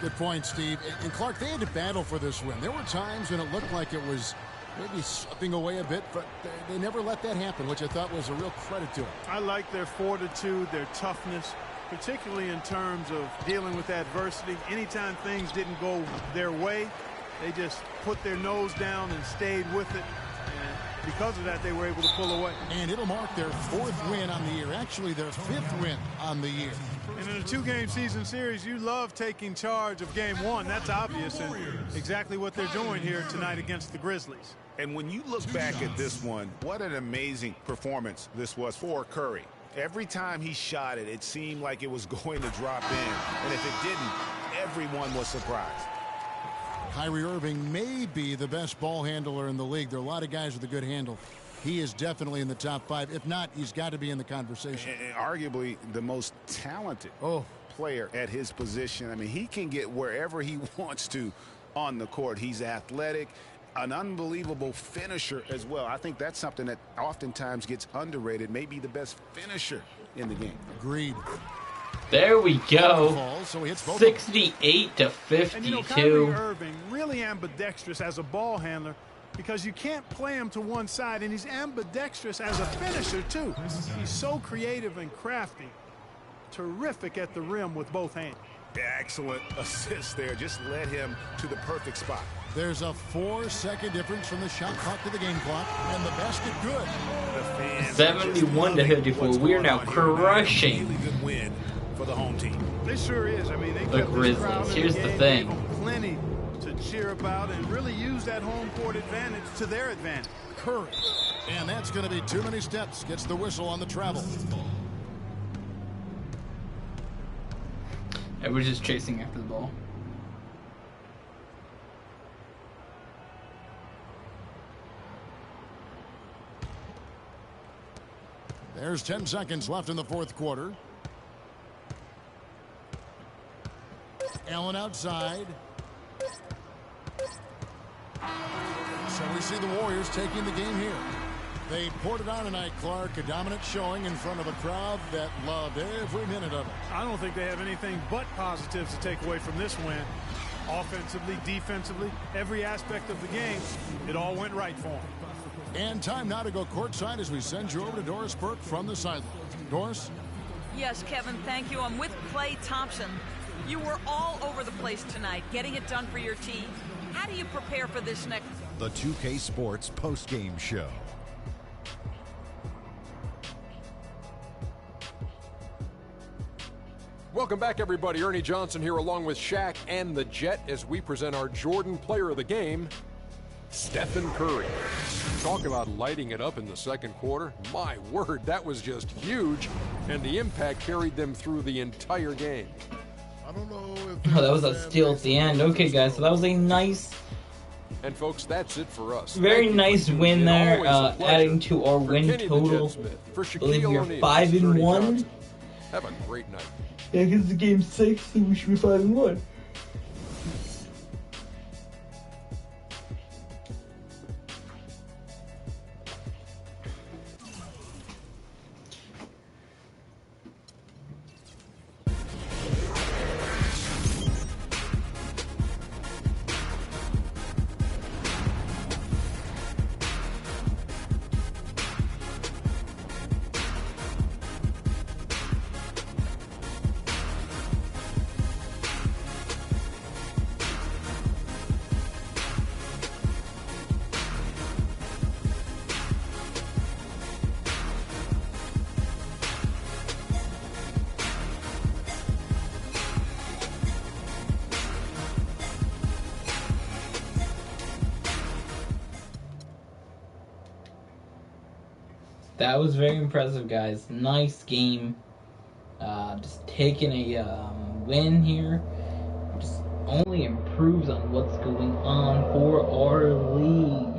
Good point, Steve. And Clark, they had to battle for this win. There were times when it looked like it was maybe slipping away a bit, but they never let that happen, which I thought was a real credit to them. I like their fortitude, their toughness, particularly in terms of dealing with adversity. Anytime things didn't go their way, they just put their nose down and stayed with it. And because of that, they were able to pull away. And it'll mark their 4th win on the year. Actually, their 5th win on the year. And in a 2-game season series, you love taking charge of game 1. That's obvious, and exactly what they're doing here tonight against the Grizzlies. And when you look back at this one, what an amazing performance this was for Curry. Every time he shot it, it seemed like it was going to drop in. And if it didn't, everyone was surprised. Kyrie Irving may be the best ball handler in the league. There are a lot of guys with a good handle. He is definitely in the top 5. If not, he's got to be in the conversation. And arguably the most talented player at his position. I mean, he can get wherever he wants to on the court. He's athletic, an unbelievable finisher as well. I think that's something that oftentimes gets underrated. Maybe the best finisher in the game. Agreed. There we go. Falls, so he hits both 68 to And you know, Kyrie 52. Irving really ambidextrous as a ball handler because you can't play him to one side, and he's ambidextrous as a finisher too. He's so creative and crafty. Terrific at the rim with both hands. Excellent assist there. Just led him to the perfect spot. There's a 4-second difference from the shot clock to the game clock, and the basket good. The fans 71 to 54. We're now crushing really good win for the home team. It sure is. I mean, they the kept this crowd Grizzlies. in Here's the game, thing. gave them plenty to cheer about and really use that home court advantage to their advantage. Curry. And that's going to be too many steps. Gets the whistle on the travel. Everybody's just chasing after the ball. There's 10 seconds left in the 4th quarter. Allen outside. So we see the Warriors taking the game here. They poured it on tonight, Clark. A dominant showing in front of a crowd that loved every minute of it. I don't think they have anything but positives to take away from this win. Offensively, defensively, every aspect of the game, it all went right for them. And time now to go courtside as we send you over to Doris Burke from the sideline. Doris? Yes, Kevin, thank you. I'm with Klay Thompson. You were all over the place tonight, getting it done for your team. How do you prepare for this next? The 2K Sports post-game show. Welcome back, everybody. Ernie Johnson here along with Shaq and the Jet as we present our Jordan Player of the Game, Stephen Curry. Talk about lighting it up in the 2nd quarter. My word, that was just huge, and the impact carried them through the entire game. I don't know Oh, that was a steal at the end. Okay, guys, so that was a nice, And folks, that's it for us. very Thank you nice for tuning win in. there. Always a pleasure. Adding to our For win Kenny the total. Jet Smith, for I believe Shaquille you're O'Neal, 5-1. Ernie Johnson. Have a great night. Yeah, because the game's 6, so we should be 5-1. That was very impressive, guys. Nice game. Just taking a win here. Just only improves on what's going on for our league.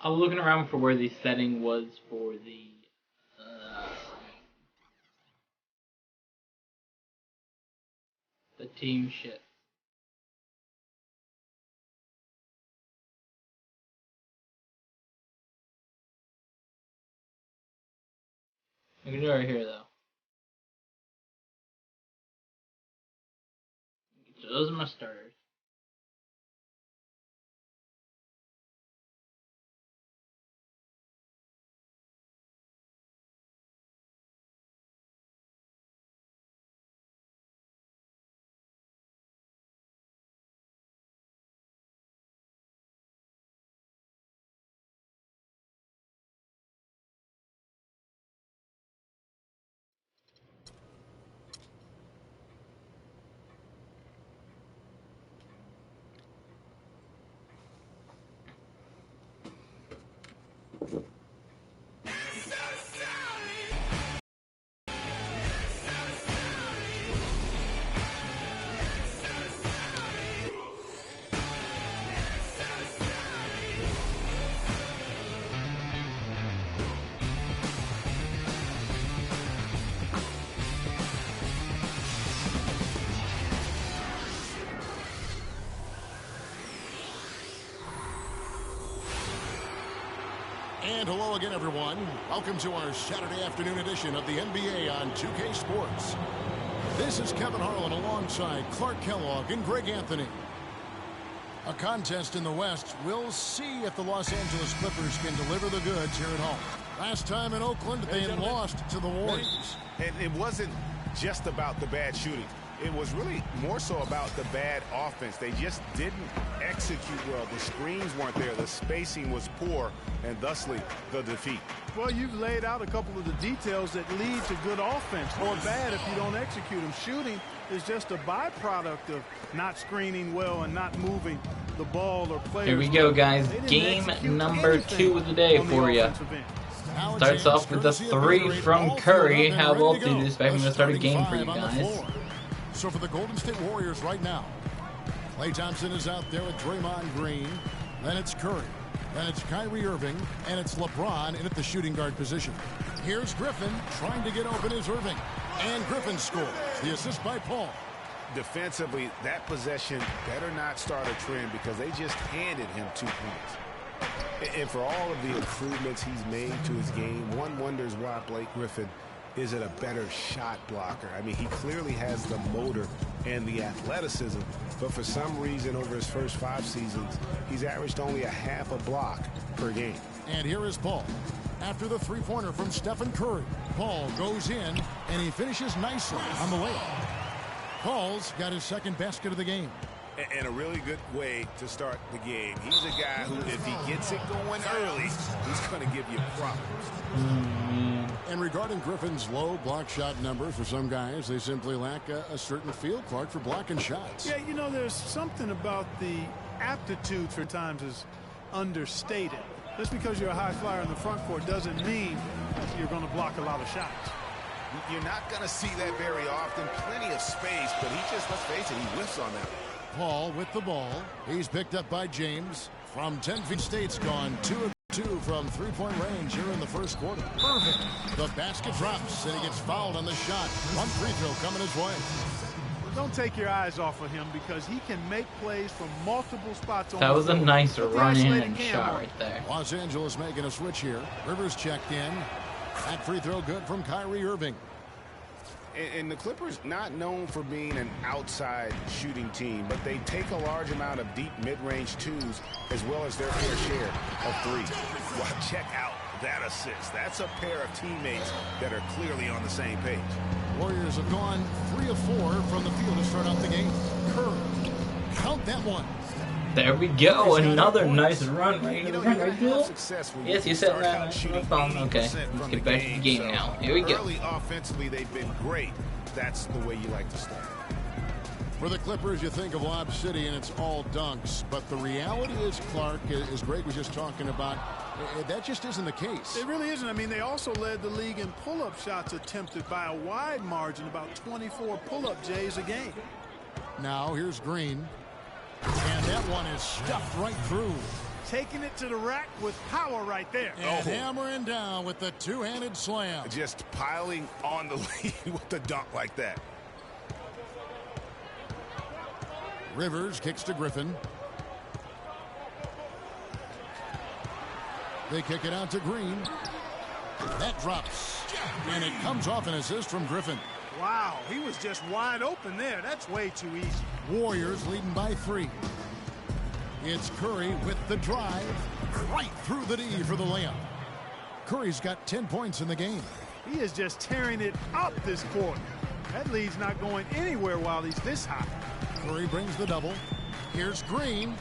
I was looking around for where the setting was for the team shit. I can do it right here though. So those are my starters. And hello again, everyone. Welcome to our Saturday afternoon edition of the NBA on 2K Sports. This is Kevin Harlan alongside Clark Kellogg and Greg Anthony. A contest in the West. We'll see if the Los Angeles Clippers can deliver the goods here at home. Last time in Oakland, they lost to the Warriors. And it wasn't just about the bad shooting. It was really more so about the bad offense. They just didn't execute well. The screens weren't there. The spacing was poor, and thusly the defeat. Well, you've laid out a couple of the details that lead to good offense or bad if you don't execute them. Shooting is just a byproduct of not screening well and not moving the ball or players. Here we go, guys. Game number 2 of the day for you. Starts off with a 3 from Curry. How well do you expect me to start a game for you guys? So for the Golden State Warriors right now, Klay Thompson is out there with Draymond Green. Then it's Curry. Then it's Kyrie Irving. And it's LeBron in at the shooting guard position. Here's Griffin trying to get open as Irving. And Griffin scores. The assist by Paul. Defensively, that possession better not start a trend because they just handed him 2 points. And for all of the improvements he's made to his game, one wonders why Blake Griffin is it a better shot blocker? I mean, he clearly has the motor and the athleticism, but for some reason over his first 5 seasons, he's averaged only a half a block per game. And here is Paul. After the three-pointer from Stephen Curry, Paul goes in, and he finishes nicely on the layup. Paul's got his second basket of the game. And a really good way to start the game. He's a guy who, if he gets it going early, he's going to give you problems. And regarding Griffin's low block shot numbers, for some guys, they simply lack a certain feel, Clark, for blocking shots. Yeah, you know, there's something about the aptitude for times is understated. Just because you're a high flyer in the front court doesn't mean you're going to block a lot of shots. You're not going to see that very often. Plenty of space, but he just, let's face it, he whiffs on that. Paul with the ball. He's picked up by James. From 10 feet, State's gone 2 of 2 from three-point range here in the first quarter. Perfect. The basket drops, and he gets fouled on the shot. One free throw coming his way. Don't take your eyes off of him because he can make plays from multiple spots on That was the a floor. nice Put the run in isolated and cam shot on. right there. Los Angeles making a switch here. Rivers checked in. That free throw good from Kyrie Irving. And the Clippers not known for being an outside shooting team, but they take a large amount of deep mid-range twos as well as their fair share of threes. Well, check out that assist. That's a pair of teammates that are clearly on the same page. Warriors have gone 3 of 4 from the field to start out the game. Curry, count that one. There we go. Another nice run right in the front right field. Yes, you said that. Okay, let's get back to the game now. Here we go. Early offensively, they've been great. That's the way you like to start. For the Clippers, you think of Lob City, and it's all dunks. But the reality is, Clark, as Greg was just talking about, that just isn't the case. It really isn't. I mean, they also led the league in pull-up shots attempted by a wide margin, about 24 pull-up J's a game. Now, here's Green. And that one is stuffed right through. Taking it to the rack with power right there. And hammering down with the two-handed slam. Just piling on the lead with the dunk like that. Rivers kicks to Griffin. They kick it out to Green. That drops. And it comes off an assist from Griffin. Wow, he was just wide open there. That's way too easy. Warriors leading by 3. It's Curry with the drive. Right through the D for the layup. Curry's got 10 points in the game. He is just tearing it up this quarter. That lead's not going anywhere while he's this high. Curry brings the double. Here's Green.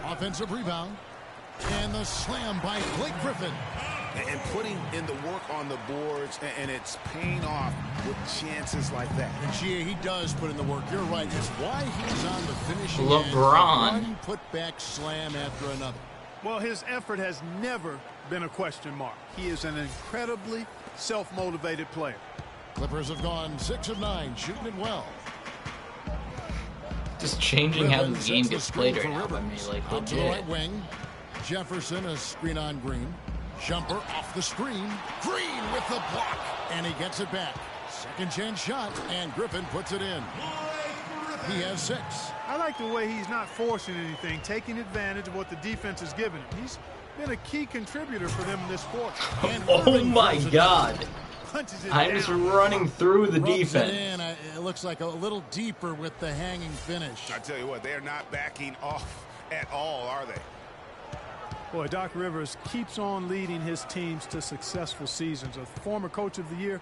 Offensive rebound. And the slam by Blake Griffin. And putting in the work on the boards, and it's paying off with chances like that. And Gia, he does put in the work. You're right. It's why he's on the finishing LeBron. end. One put-back slam after another. Well, his effort has never been a question mark. He is an incredibly self-motivated player. Clippers have gone 6 of 9, shooting it well. Just changing how Griffin the game sets gets the played screen right for now by me, Rivers. like Out to the right legit. wing. Jefferson, a screen on Green. Jumper off the screen. Green with the block. And he gets it back. Second chance shot, and Griffin puts it in. He has 6. I like the way he's not forcing anything, taking advantage of what the defense has given him. He's been a key contributor for them in this quarter. And Oh Irving my throws it God. Punches it I'm down. just running through the Rubs it defense. in. It looks like a little deeper with the hanging finish. I tell you what, they're not backing off at all, are they? Boy, Doc Rivers keeps on leading his teams to successful seasons. A former coach of the year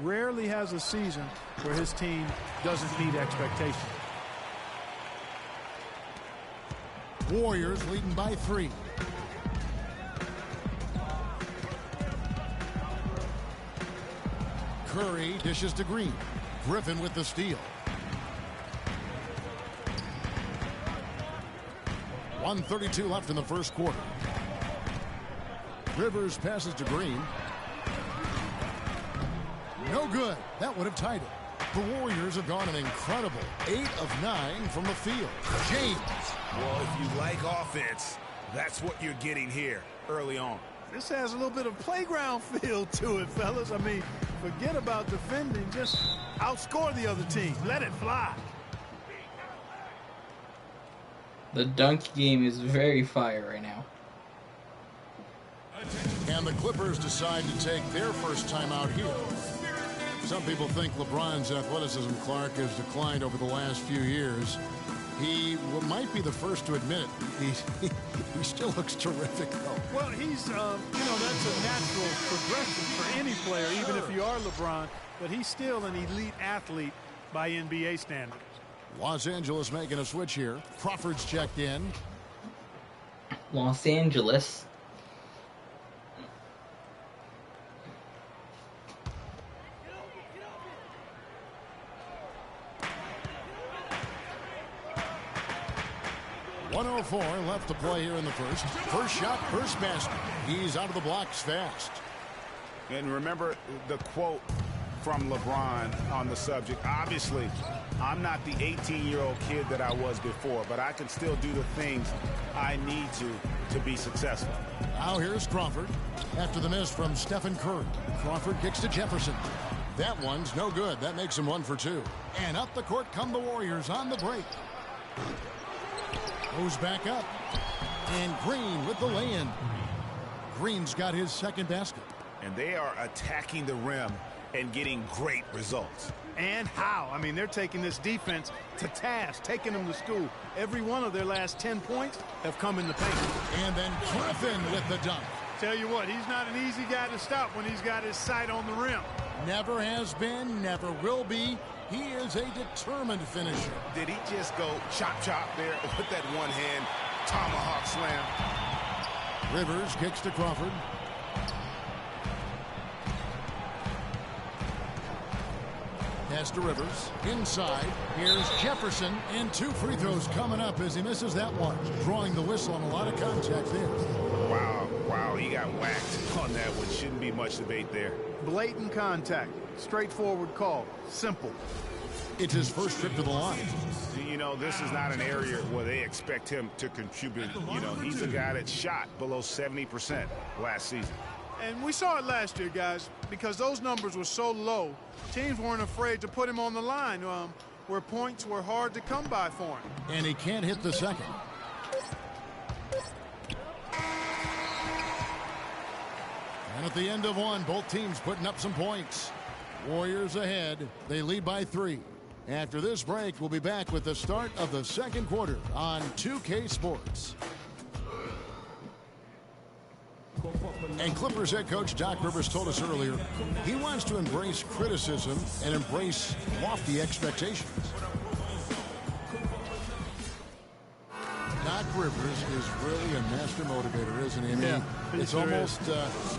rarely has a season where his team doesn't meet expectations. Warriors leading by 3. Curry dishes to Green. Griffin with the steal. 1:32 left in the first quarter. Rivers passes to Green. No good. That would have tied it. The Warriors have gone an incredible 8 of 9 from the field. James. Well, if you like offense, that's what you're getting here early on. This has a little bit of playground feel to it, fellas. I mean, forget about defending. Just outscore the other team. Let it fly. The dunk game is very fire right now. And the Clippers decide to take their first time out here. Some people think LeBron's athleticism, Clark, has declined over the last few years. He might be the first to admit it. He still looks terrific, though. Well, he's, you know, that's a natural progression for any player, even if you are LeBron. But he's still an elite athlete by NBA standards. Los Angeles making a switch here. Crawford's checked in. Los Angeles. .104 left to play here in the first. First shot, first basket. He's out of the blocks fast. And remember the quote from LeBron on the subject. Obviously, I'm not the 18-year-old kid that I was before, but I can still do the things I need to be successful. Now here's Crawford. After the miss from Stephen Curry, Crawford kicks to Jefferson. That one's no good. That makes him 1 for 2. And up the court come the Warriors on the break. Goes back up. And Green with the lay-in. Green's got his second basket. And they are attacking the rim and getting great results. And how? I mean, they're taking this defense to task, taking them to school. Every one of their last 10 points have come in the paint. And then Griffin with the dunk. Tell you what, he's not an easy guy to stop when he's got his sight on the rim. Never has been, never will be. He is a determined finisher. Did he just go chop there with that one hand tomahawk slam? Rivers kicks to Crawford. Pass to Rivers. Inside. Here's Jefferson. And 2 free throws coming up as he misses that one. Drawing the whistle on a lot of contact there. Wow, he got whacked on that one. Shouldn't be much debate there. Blatant contact. Straightforward call. Simple. It's his first trip to the line. You know, this is not an area where they expect him to contribute. You know, he's a guy that shot below 70% last season. And we saw it last year, guys, because those numbers were so low. Teams weren't afraid to put him on the line where points were hard to come by for him. And he can't hit the second. And at the end of one, both teams putting up some points. Warriors ahead. They lead by 3. After this break, we'll be back with the start of the second quarter on 2K Sports. And Clippers head coach Doc Rivers told us earlier he wants to embrace criticism and embrace lofty expectations. Doc Rivers is really a master motivator, isn't he? I mean, it's almost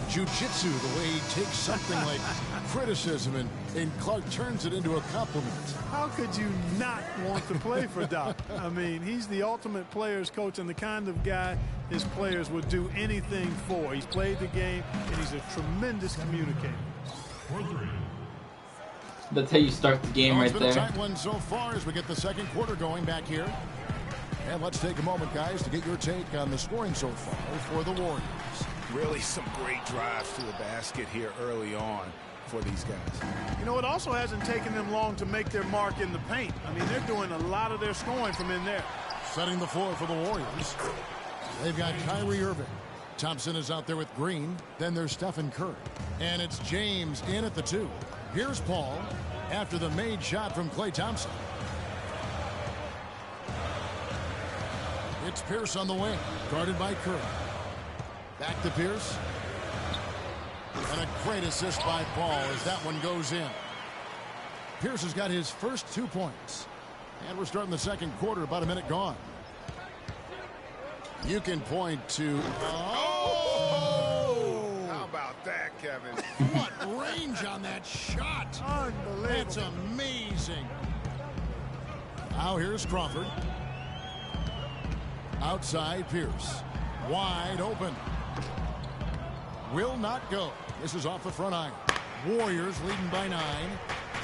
jiu-jitsu the way he takes something like criticism and Clark turns it into a compliment. How could you not want to play for Doc? I mean, he's the ultimate players coach and the kind of guy his players would do anything for. He's played the game, and he's a tremendous communicator. That's how you start the game right there. It's been a tight one so far as we get the second quarter going back here. And let's take a moment, guys, to get your take on the scoring so far for the Warriors. Really some great drives to the basket here early on for these guys. You know, it also hasn't taken them long to make their mark in the paint. I mean, they're doing a lot of their scoring from in there. Setting the floor for the Warriors. They've got Kyrie Irving. Thompson is out there with Green. Then there's Stephen Curry. And it's James in at the 2. Here's Paul after the made shot from Klay Thompson. It's Pierce on the wing, guarded by Curry. Back to Pierce. And a great assist by Paul as that one goes in. Pierce has got his first 2 points. And we're starting the second quarter, about a minute gone. You can point to... Oh! How about that, Kevin? What range on that shot. Unbelievable. That's amazing. Now here's Crawford. Outside Pierce. Wide open. Will not go. This is off the front iron. Warriors leading by 9.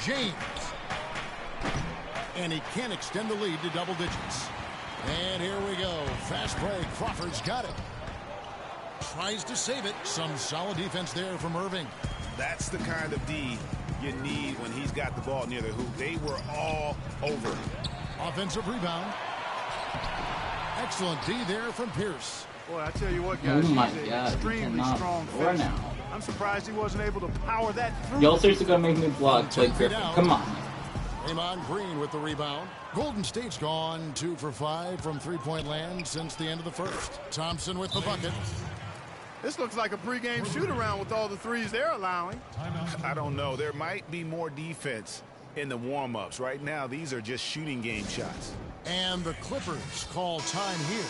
James. And he can't extend the lead to double digits. And here we go. Fast break. Crawford's got it. Tries to save it. Some solid defense there from Irving. That's the kind of D you need when he's got the ball near the hoop. They were all over. Offensive rebound. Excellent D there from Pierce. Boy, I tell you what, guys, Oh my he's an God, extremely strong score finisher. now. I'm surprised he wasn't able to power that through. Y'all seriously gonna make me block Blake Griffin? Come on. Draymond Green with the rebound. Golden State's gone 2 for 5 from three-point land since the end of the first. Thompson with the bucket. This looks like a pregame shoot-around with all the threes they're allowing. I don't know. There might be more defense in the warm-ups. Right now, these are just shooting game shots. And the Clippers call time here.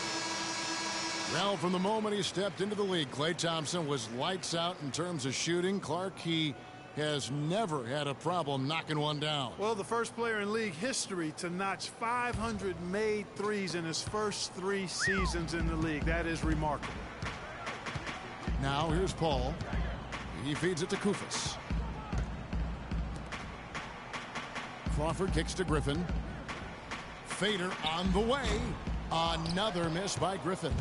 Well, from the moment he stepped into the league, Klay Thompson was lights out in terms of shooting. Clark, he has never had a problem knocking one down. Well, the first player in league history to notch 500 made threes in his first 3 seasons in the league. That is remarkable. Now here's Paul. He feeds it to Kufis. Crawford kicks to Griffin. Fader on the way. Another miss by Griffin.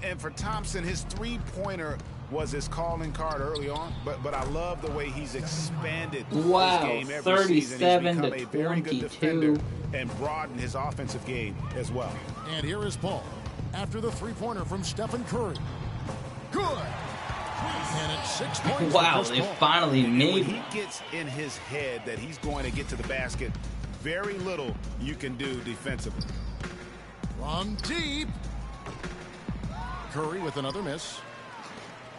And for Thompson, his three-pointer was his calling card early on, but I love the way he's expanded his game every season. He's become a very good defender and broadened his offensive game as well. And here is Paul after the three-pointer from Stephen Curry. Good. And it's 6 points. Wow, they finally made it. When he gets in his head that he's going to get to the basket, very little you can do defensively. From deep. Curry with another miss.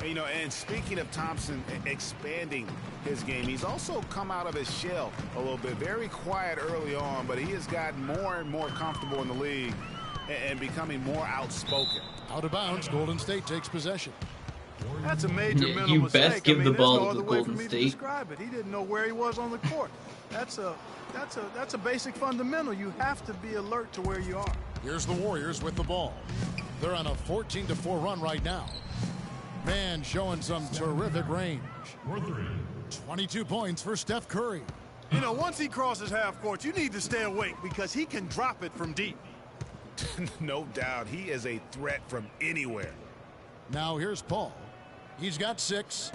You know, and speaking of Thompson expanding his game, he's also come out of his shell a little bit. Very quiet early on, but he has gotten more and more comfortable in the league and becoming more outspoken. Out of bounds, Golden State takes possession. That's a major mental you mistake. best give the ball to the way Golden for me State. To describe it. He didn't know where he was on the court. That's a basic fundamental. You have to be alert to where you are. Here's the Warriors with the ball. They're on a 14-4 run right now. Man showing some terrific range. 22 points for Steph Curry. You know, once he crosses half court, you need to stay awake because he can drop it from deep. No doubt. He is a threat from anywhere. Now here's Paul. He's got 6.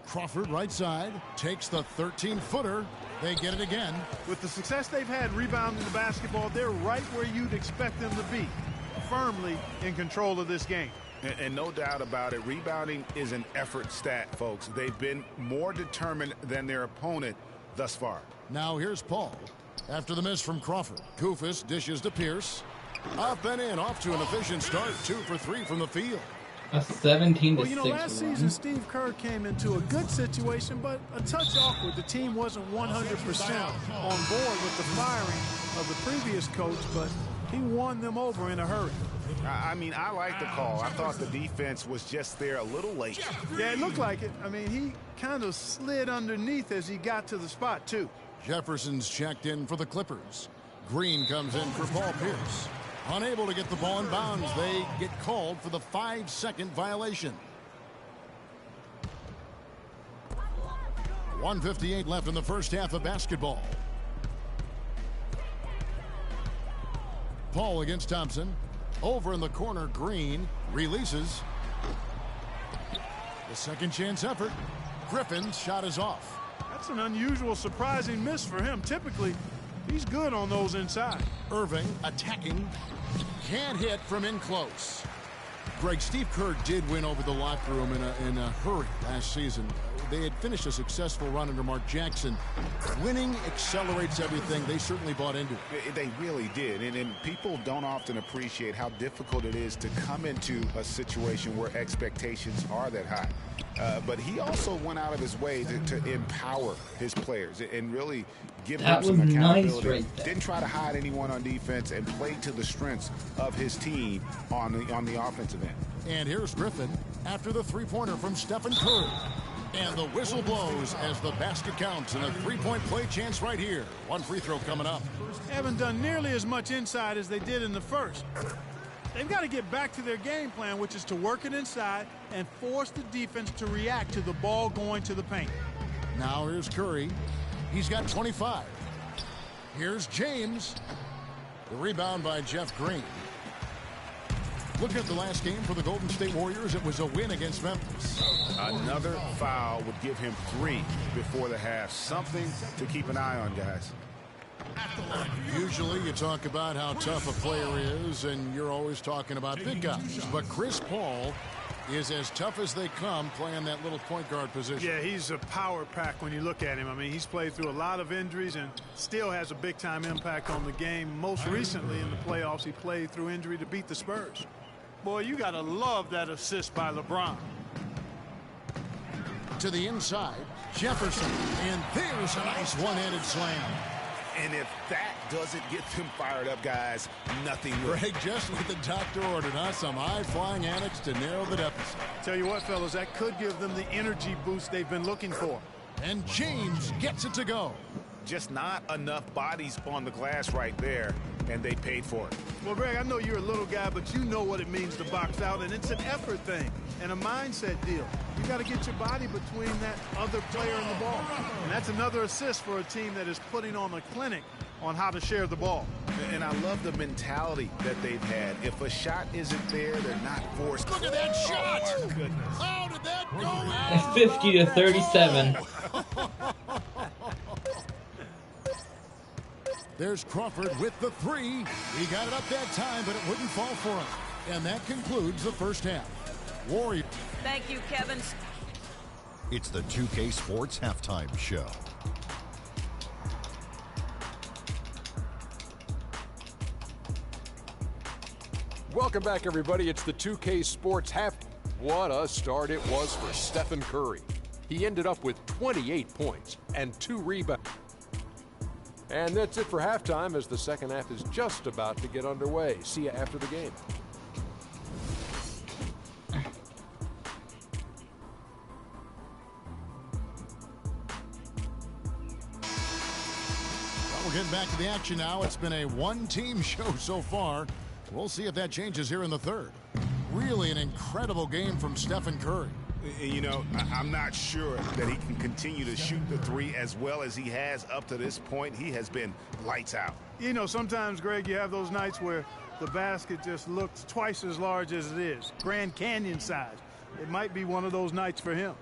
Crawford right side takes the 13-footer. They get it again. With the success they've had rebounding the basketball, they're right where you'd expect them to be, firmly in control of this game. And no doubt about it, rebounding is an effort stat, folks. They've been more determined than their opponent thus far. Now here's Paul. After the miss from Crawford, Kufis dishes to Pierce. Up and in, off to an efficient start. 2 for 3 from the field. A 17-6 Well, you know, last season Steve Kerr came into a good situation, but a touch awkward. The team wasn't 100% on board with the firing of the previous coach, but he won them over in a hurry. I mean, I like the call. I thought the defense was just there a little late. Yeah, it looked like it. I mean, he kind of slid underneath as he got to the spot, too. Jefferson's checked in for the Clippers. Green comes in for Paul Pierce. Unable to get the ball in bounds, they get called for the 5-second violation. 1:58 left in the first half of basketball. Paul against Thompson. Over in the corner, Green releases. The second chance effort. Griffin's shot is off. That's an unusual, surprising miss for him. Typically, he's good on those inside. Irving attacking. Can't hit from in close. Greg, Steve Kerr did win over the locker room in a hurry last season. They had finished a successful run under Mark Jackson. Winning accelerates everything. They certainly bought into it. They really did. And people don't often appreciate how difficult it is to come into a situation where expectations are that high. But he also went out of his way to empower his players and really give them some accountability. Nice right there. Didn't try to hide anyone on defense and played to the strengths of his team on the offensive end. And here's Griffin after the three-pointer from Stephen Curry. And the whistle blows as the basket counts and a three-point play chance right here. One free throw coming up. Haven't done nearly as much inside as they did in the first. They've got to get back to their game plan, which is to work it inside and force the defense to react to the ball going to the paint. Now here's Curry. He's got 25. Here's James. The rebound by Jeff Green. Looking at the last game for the Golden State Warriors, it was a win against Memphis. Another foul would give him 3 before the half. Something to keep an eye on, guys. Usually you talk about how tough a player is, and you're always talking about big guys. But Chris Paul is as tough as they come playing that little point guard position. Yeah, he's a power pack when you look at him. I mean, he's played through a lot of injuries and still has a big-time impact on the game. Most recently in the playoffs, he played through injury to beat the Spurs. Boy, you got to love that assist by LeBron. To the inside, Jefferson, and there's a nice one-handed slam. And if that doesn't get them fired up, guys, nothing will. Greg, just what the doctor ordered, huh? Some high-flying antics to narrow the deficit. Tell you what, fellas, that could give them the energy boost they've been looking for. And James gets it to go. Just not enough bodies on the glass right there, and they paid for it. Well, Greg, I know you're a little guy, but you know what it means to box out, and it's an effort thing and a mindset deal. You got to get your body between that other player and the ball. And that's another assist for a team that is putting on a clinic on how to share the ball. And I love the mentality that they've had. If a shot isn't there, they're not forced. Look at that shot! Oh, my goodness. How did that go in? 50 to 37. There's Crawford with the three. He got it up that time, but it wouldn't fall for him. And that concludes the first half. Warriors. Thank you, Kevin. It's the 2K Sports Halftime Show. Welcome back, everybody. It's the 2K Sports Half. What a start it was for Stephen Curry. He ended up with 28 points and 2 rebounds. And that's it for halftime, as the second half is just about to get underway. See you after the game. Well, we're getting back to the action now. It's been a one-team show so far. We'll see if that changes here in the third. Really an incredible game from Stephen Curry. You know, I'm not sure that he can continue to shoot the three as well as he has up to this point. He has been lights out. You know, sometimes, Greg, you have those nights where the basket just looks twice as large as it is. Grand Canyon size. It might be one of those nights for him.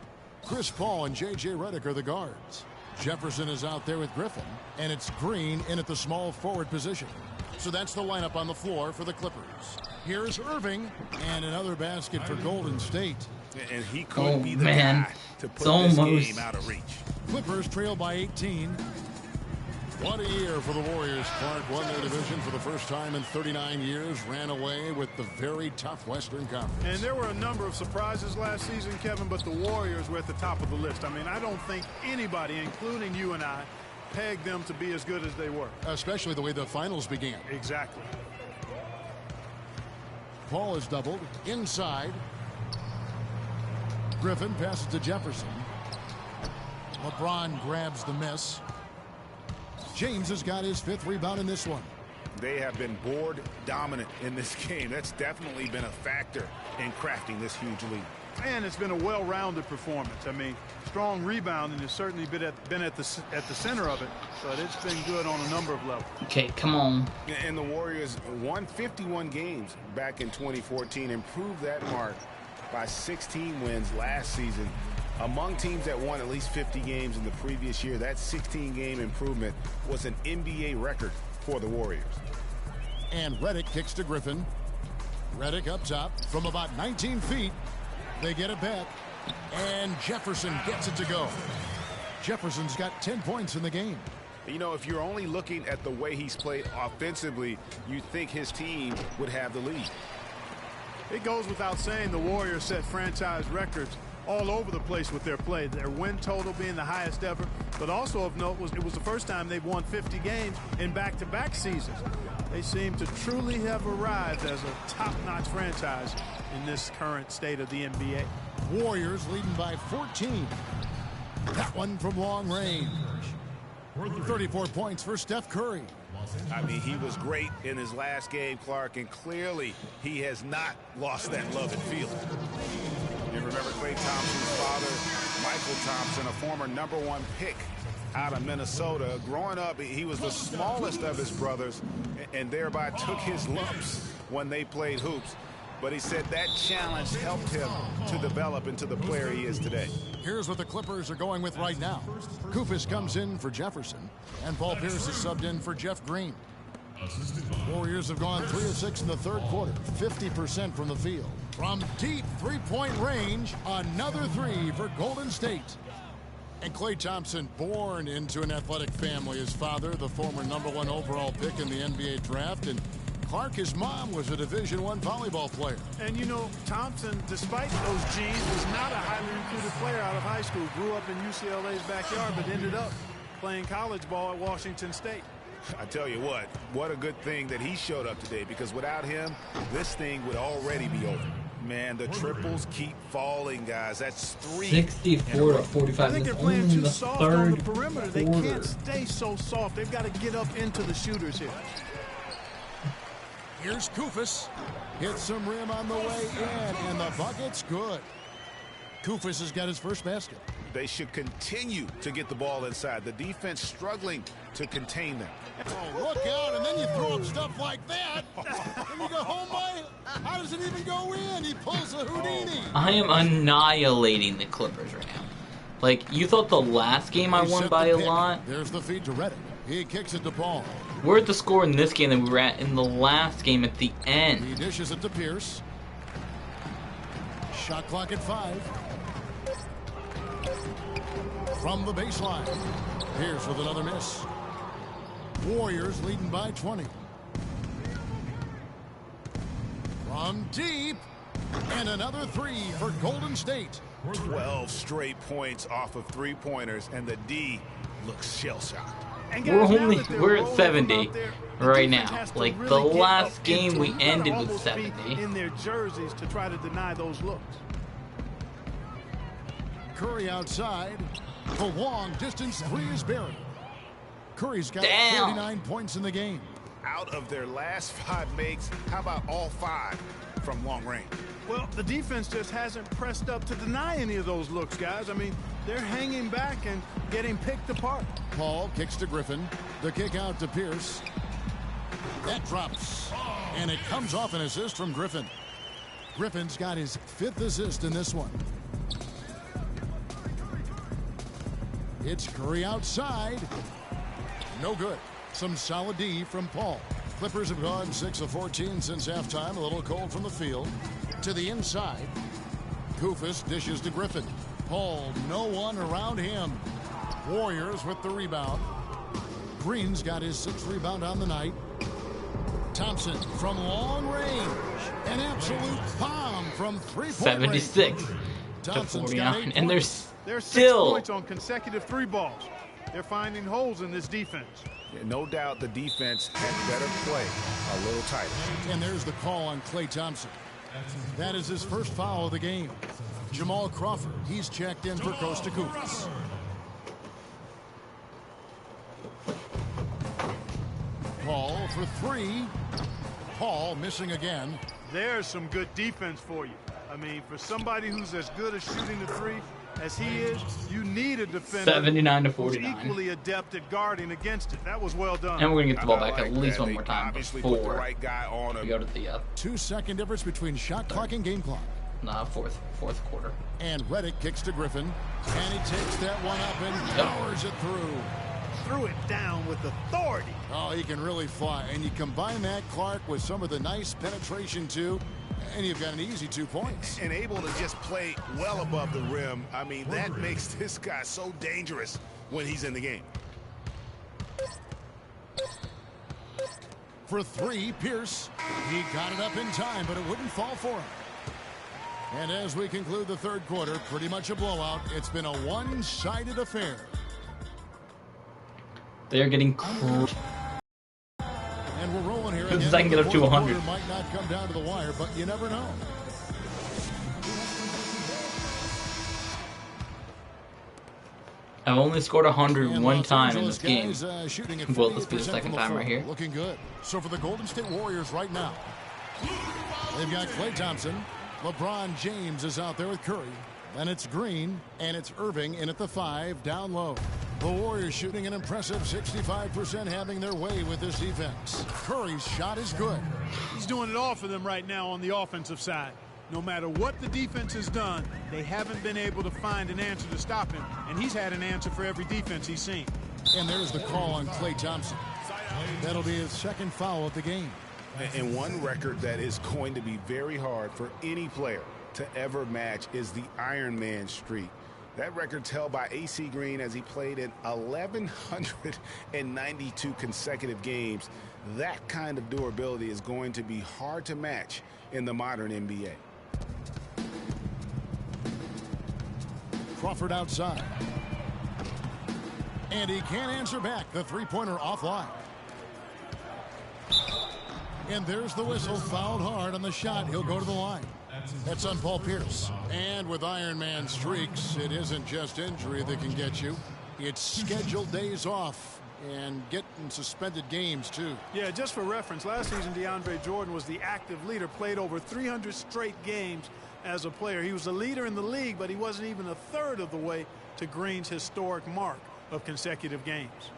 Chris Paul and J.J. Redick are the guards. Jefferson is out there with Griffin, and it's Green in at the small forward position. So that's the lineup on the floor for the Clippers. Here's Irving, and another basket for Golden State. And he could be the guy to put this game out of reach. Clippers trail by 18. What a year for the Warriors. Clark won their division for the first time in 39 years, ran away with the very tough Western Conference. And there were a number of surprises last season, Kevin, but the Warriors were at the top of the list. I mean, I don't think anybody, including you and I, pegged them to be as good as they were. Especially the way the finals began. Exactly. Paul is doubled inside. Griffin passes to Jefferson. LeBron grabs the miss. James has got his 5th rebound in this one. They have been board dominant in this game. That's definitely been a factor in crafting this huge lead. And it's been a well-rounded performance. I mean, strong rebounding has certainly been at the center of it, but it's been good on a number of levels. Okay, come on. And the Warriors won 51 games back in 2014, improved that mark by 16 wins last season. Among teams that won at least 50 games in the previous year, that 16-game improvement was an NBA record for the Warriors. And Redick kicks to Griffin. Redick up top from about 19 feet. They get it back. And Jefferson gets it to go. Jefferson's got 10 points in the game. You know, if you're only looking at the way he's played offensively, you'd think his team would have the lead. It goes without saying the Warriors set franchise records all over the place with their play. Their win total being the highest ever, but also of note was it was the first time they've won 50 games in back-to-back seasons. They seem to truly have arrived as a top-notch franchise in this current state of the NBA. Warriors leading by 14. That one from long range. 34 points for Steph Curry. I mean, he was great in his last game, Clark, and clearly he has not lost that love and feeling. You remember Klay Thompson's father, Michael Thompson, a former #1 pick out of Minnesota. Growing up, he was the smallest of his brothers and thereby took his lumps when they played hoops. But he said that challenge helped him to develop into the player he is today. Here's what the Clippers are going with right now. Kufis comes in for Jefferson, and Paul Pierce is subbed in for Jeff Green. Warriors have gone 3 of 6 in the third quarter, 50% from the field. From deep three-point range, another three for Golden State. And Klay Thompson, born into an athletic family. His father, the former #1 overall pick in the NBA draft, and Clark, his mom, was a Division I volleyball player. And you know, Thompson, despite those genes, was not a highly recruited player out of high school. Grew up in UCLA's backyard, but ended up playing college ball at Washington State. I tell you what a good thing that he showed up today, because without him, this thing would already be over. Man, the triples keep falling, guys. That's 3. 64 to 45. I think they're playing too soft on the perimeter. They can't stay so soft. They've got to get up into the shooters here. Here's Kufis. Hits some rim on the way in, and the bucket's good. Kufis has got his first basket. They should continue to get the ball inside. The defense struggling to contain them. Oh, look out, and then you throw up stuff like that. And you go, oh my, how does it even go in? He pulls a Houdini. I am annihilating the Clippers right now. Like, you thought the last game I won by a lot? There's the feed to Reddick. He kicks it to Paul. We're at the score in this game that we were at in the last game at the end. He dishes it to Pierce. Shot clock at 5. From the baseline. Pierce with another miss. Warriors leading by 20. From deep. And another three for Golden State. 12 straight points off of three-pointers, and the D looks shell-shocked. We're at 70 right now. Like, the last game we ended with 70. In their jerseys to try to deny those looks. Curry outside. The long distance three is buried. Curry's got 49 points in the game. Out of their last 5 makes, how about all 5 from long range? Well, the defense just hasn't pressed up to deny any of those looks, guys. I mean, they're hanging back and getting picked apart. Paul kicks to Griffin. The kick out to Pierce. That drops. And it comes off an assist from Griffin. Griffin's got his 5th assist in this one. It's Curry outside. No good. Some solid D from Paul. Clippers have gone 6 of 14 since halftime. A little cold from the field. To the inside. Kufis dishes to Griffin. Paul, no one around him. Warriors with the rebound. Green's got his 6th rebound on the night. Thompson from long range. An absolute bomb from 3-point 76 range. to 49. And There's still 6 points on consecutive 3 balls. They're finding holes in this defense. Yeah, no doubt the defense had better play a little tighter. And there's the call on Klay Thompson. That is his first foul of the game. Jamal Crawford, he's checked in for Costa Kufis. Paul for 3. Paul missing again. There's some good defense for you. I mean, for somebody who's as good at shooting the 3 as he is, you need a defender 79 to who's 49. equally adept at guarding against it. That was well done. And we're going to get the ball back like at least that. one more time Obviously put the before right guy on him. we go to the 2-second difference between shot clock and game clock. fourth quarter. And Reddick kicks to Griffin. And he takes that one up and powers it through. Threw it down with authority. Oh, he can really fly. And you combine that, Clark, with some of the nice penetration, too, and you've got an easy 2 points. And able to just play well above the rim. I mean, that makes this guy so dangerous when he's in the game. For 3, Pierce. He got it up in time, but it wouldn't fall for him. And as we conclude the third quarter, pretty much a blowout. It's been a one-sided affair. They're getting And we're rolling here. As I can get up to 100. Might not come down to the wire, but you never know. I've only scored 100 And one Los time in Angeles this game. guys, shooting at Well, this will be the 48% second from time right floor. here. Looking good. So for the Golden State Warriors right now, they've got Klay Thompson. LeBron James is out there with Curry. Then it's Green, and it's Irving in at the 5, down low. The Warriors shooting an impressive 65%, having their way with this defense. Curry's shot is good. He's doing it all for them right now on the offensive side. No matter what the defense has done, they haven't been able to find an answer to stop him, and he's had an answer for every defense he's seen. And there's the call on Klay Thompson. That'll be his second foul of the game. And one record that is going to be very hard for any player to ever match is the Iron Man streak. That record's held by AC Green as he played in 1,192 consecutive games. That kind of durability is going to be hard to match in the modern NBA. Crawford outside. And he can't answer back. The three-pointer offline. And there's the whistle. Fouled hard on the shot. He'll go to the line. That's on Paul Pierce. And with Iron Man streaks, it isn't just injury that can get you. It's scheduled days off and getting suspended games, too. Yeah, just for reference, last season DeAndre Jordan was the active leader, played over 300 straight games as a player. He was the leader in the league, but he wasn't even a third of the way to Green's historic mark of consecutive games.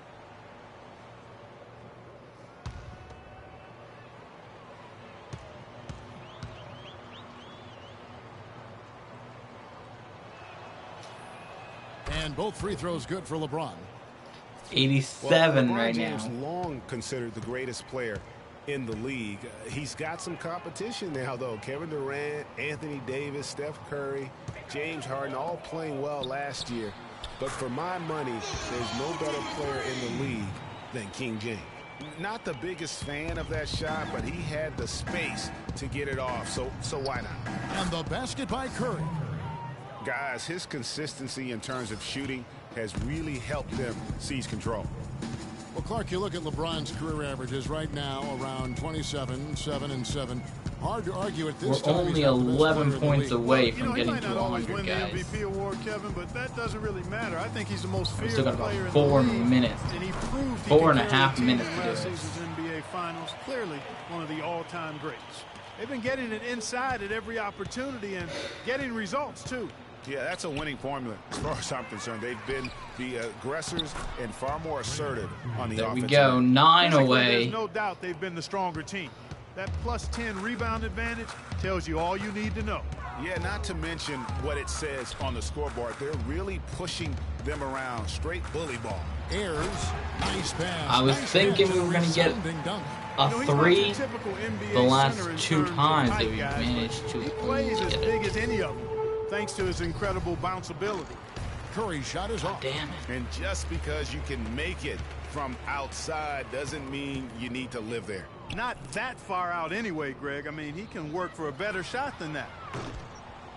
And both free throws good for LeBron. 87 LeBron right James now. long considered the greatest player in the league. He's got some competition now, though. Kevin Durant, Anthony Davis, Steph Curry, James Harden, all playing well last year. But for my money, there's no better player in the league than King James. Not the biggest fan of that shot, but he had the space to get it off, so why not? And the basket by Curry. Guys, his consistency in terms of shooting has really helped them seize control. Well, Clark, you look at LeBron's career averages right now around 27, 7, and 7. Hard to argue at this We're time. only 11 points away from He getting might to not always 100, win the guys. MVP award, Kevin, but that doesn't really matter. I think he's the most We feared still got player about in the 4 league, minutes. and he proved he 4.5 could carry a team minutes in to do last it. season's NBA Finals. Clearly one of the all-time greats. They've been getting it inside at every opportunity and getting results, too. Yeah, that's a winning formula as far as I'm concerned. They've been the aggressors and far more assertive on the offensive There we go, end. 9 Physically, away. There's no doubt they've been the stronger team. That plus 10 rebound advantage tells you all you need to know. Yeah, not to mention what it says on the scoreboard. They're really pushing them around. Straight bully ball. Ayers, nice pass. I was Nice thinking pass. we were going to get Resounding dunk. a You know, he's not 3 your typical NBA the last center in 2 terms of times height, that we guys, managed but to he plays as get big it. as any of them, thanks to his incredible bounceability. Curry's shot is off. Damn it. And just because you can make it from outside doesn't mean you need to live there. Not that far out anyway, Greg. I mean, he can work for a better shot than that.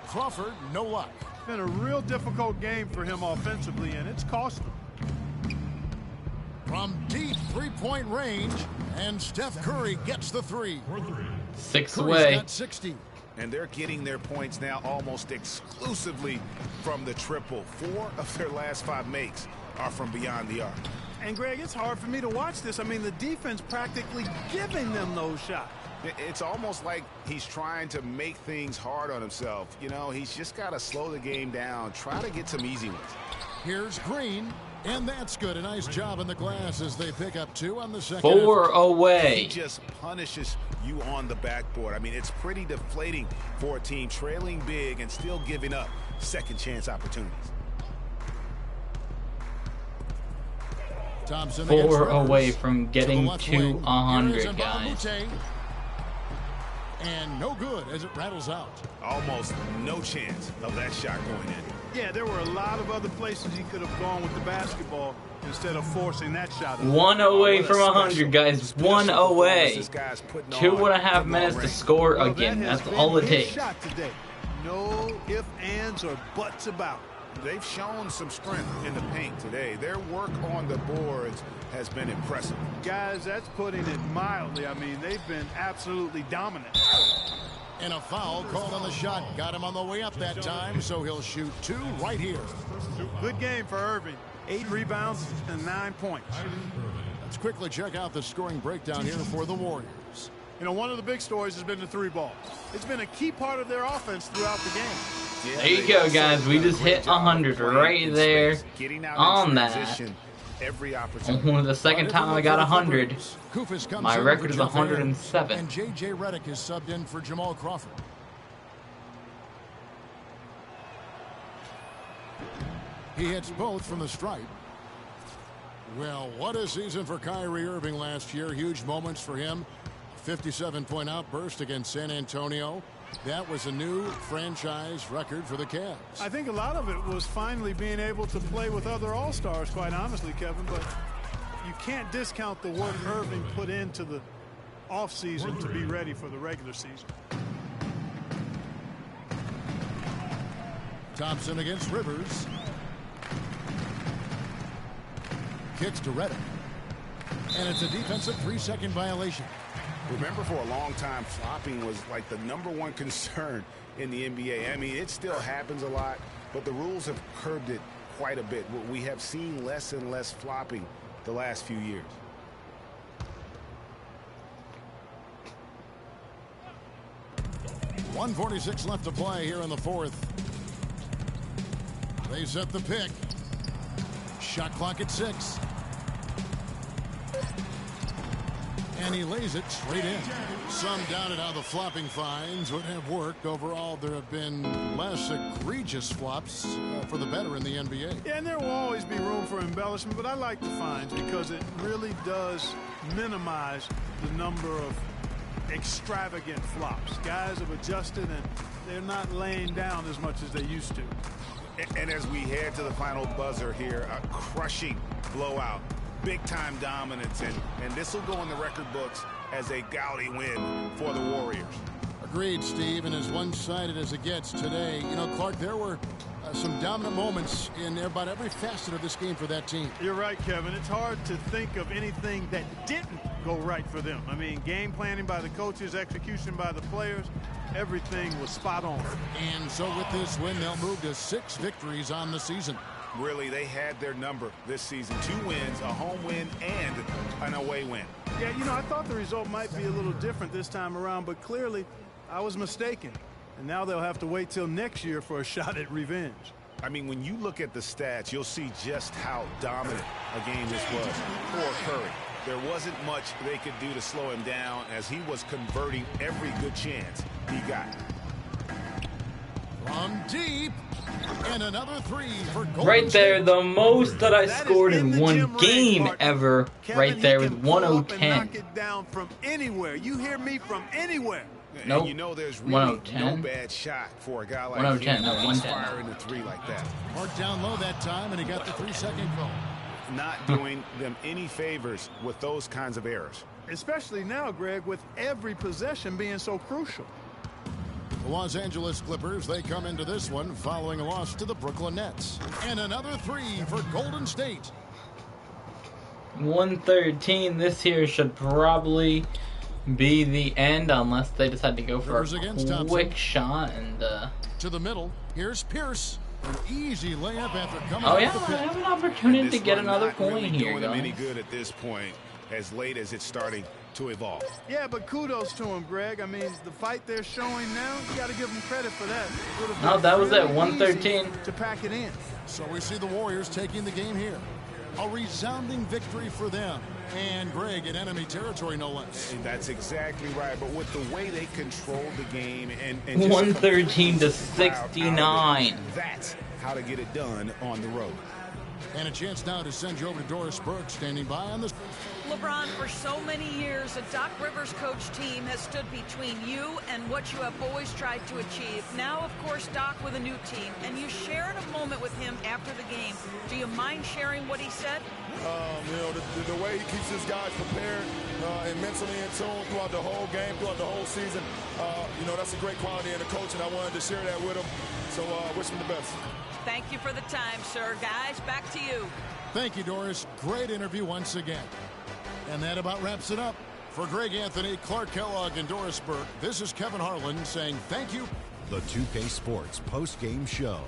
Crawford, no luck. It's been a real difficult game for him offensively, and it's cost him. From deep three-point range, and Steph Curry gets the three. 6 Curry's away. got 60. And they're getting their points now almost exclusively from the triple. 4 of their last 5 makes are from beyond the arc. And, Greg, it's hard for me to watch this. I mean, the defense practically giving them those shots. It's almost like he's trying to make things hard on himself. You know, he's just got to slow the game down, try to get some easy ones. Here's Green, and that's good. A nice job in the glass as they pick up 2 on the second. 4 He away. just punishes you on the backboard. I mean, it's pretty deflating for a team trailing big and still giving up second chance opportunities. Thompson 4 away Rivers from to getting the left to wing. 100, Here is guys. Mbamute. And no good as it rattles out. Almost no chance of that shot going in. Yeah, there were a lot of other places he could have gone with the basketball instead of forcing that shot. 1 away What a from 100, guys. special 1 away. this guy's putting on 2.5 in the minutes long to range. score Well, again. that has That's been all it his takes. shot today. No ifs, ands, or buts about it. They've shown some strength in the paint today. Their work on the boards has been impressive. Guys, that's putting it mildly. I mean, they've been absolutely dominant. And a foul called on the shot. Got him on the way up that time, so he'll shoot 2 right here. Good game for Irving. 8 rebounds and 9 points. Let's quickly check out the scoring breakdown here for the Warriors. You know, one of the big stories has been the 3-ball. It's been a key part of their offense throughout the game. Yeah, There you they go, also guys. We done a just great hit job of 100 playing right in there space, getting out on in that. transition every opportunity. Only the second time I got 100. Kufis comes My in record for is Jeff 107. And J.J. Redick is subbed in for Jamal Crawford. He hits both from the stripe. Well, what a season for Kyrie Irving last year. Huge moments for him. 57-point outburst against San Antonio. That was a new franchise record for the Cavs. I think a lot of it was finally being able to play with other All-Stars, quite honestly, Kevin. But you can't discount the work Irving put into the offseason to be ready for the regular season. Thompson against Rivers. Kicks to Reddick. And it's a defensive 3-second violation. Remember, for a long time, flopping was like the #1 concern in the NBA. I mean, it still happens a lot, but the rules have curbed it quite a bit. We have seen less and less flopping the last few years. .146 left to play here in the fourth. They set the pick. Shot clock at 6. And he lays it straight in. Some doubted how the flopping fines would have worked. Overall, there have been less egregious flops for the better in the NBA. Yeah, and there will always be room for embellishment, but I like the fines because it really does minimize the number of extravagant flops. Guys have adjusted, and they're not laying down as much as they used to. And as we head to the final buzzer here, a crushing blowout. Big-time dominance, and this will go in the record books as a gaudy win for the Warriors. Agreed, Steve, and as one-sided as it gets today. You know, Clark, there were some dominant moments in about every facet of this game for that team. You're right, Kevin. It's hard to think of anything that didn't go right for them. I mean, game planning by the coaches, execution by the players, everything was spot on. And so with this win, they'll move to 6 victories on the season. Really, they had their number this season. 2 wins, a home win, and an away win. Yeah, you know, I thought the result might be a little different this time around, but clearly I was mistaken. And now they'll have to wait till next year for a shot at revenge. I mean, when you look at the stats, you'll see just how dominant a game this was for Curry. There wasn't much they could do to slow him down as he was converting every good chance he got. From deep. And another 3 for Golden Right there, State. the most that I scored in one game ever. Kevin, right there he with can pull up and 110. knock it down from anywhere. You hear me? From anywhere. Nope. And you know there's really 110. no bad shot for a guy like 110, him. no, He's 110. firing the 3 like that. Marked down low that time, and he got the 3-second goal. Not doing them any favors with those kinds of errors. Especially now, Greg, with every possession being so crucial. The Los Angeles Clippers, they come into this one following a loss to the Brooklyn Nets. And another 3 for Golden State. 113. This here should probably be the end unless they decide to go for Rivers a against Thompson. quick shot. And To the middle. Here's Pierce. An easy layup after coming oh off yeah, the I pick. have an opportunity to This get run another not point really here, doing them any guys. good at this point, as late as it's starting to evolve. Yeah, but kudos to him, Greg. I mean, the fight they're showing now, you got to give them credit for that. Would've No, been that was really at 113. easy to pack it in. So we see the Warriors taking the game here. A resounding victory for them. And Greg in enemy territory, no less. And that's exactly right. But with the way they controlled the game and just 113 to crowd out of it, 69. that's how to get it done on the road. And a chance now to send you over to Doris Burke, standing by on the... LeBron, for so many years, a Doc Rivers coach team has stood between you and what you have always tried to achieve. Now, of course, Doc with a new team, and you shared a moment with him after the game. Do you mind sharing what he said? You know, the way he keeps his guys prepared and mentally in tune throughout the whole game, throughout the whole season, you know, that's a great quality in a coach, and I wanted to share that with him. So wish him the best. Thank you for the time, sir. Guys, back to you. Thank you, Doris. Great interview once again. And that about wraps it up. For Greg Anthony, Clark Kellogg, and Doris Burke, this is Kevin Harlan saying thank you. The 2K Sports post-game show.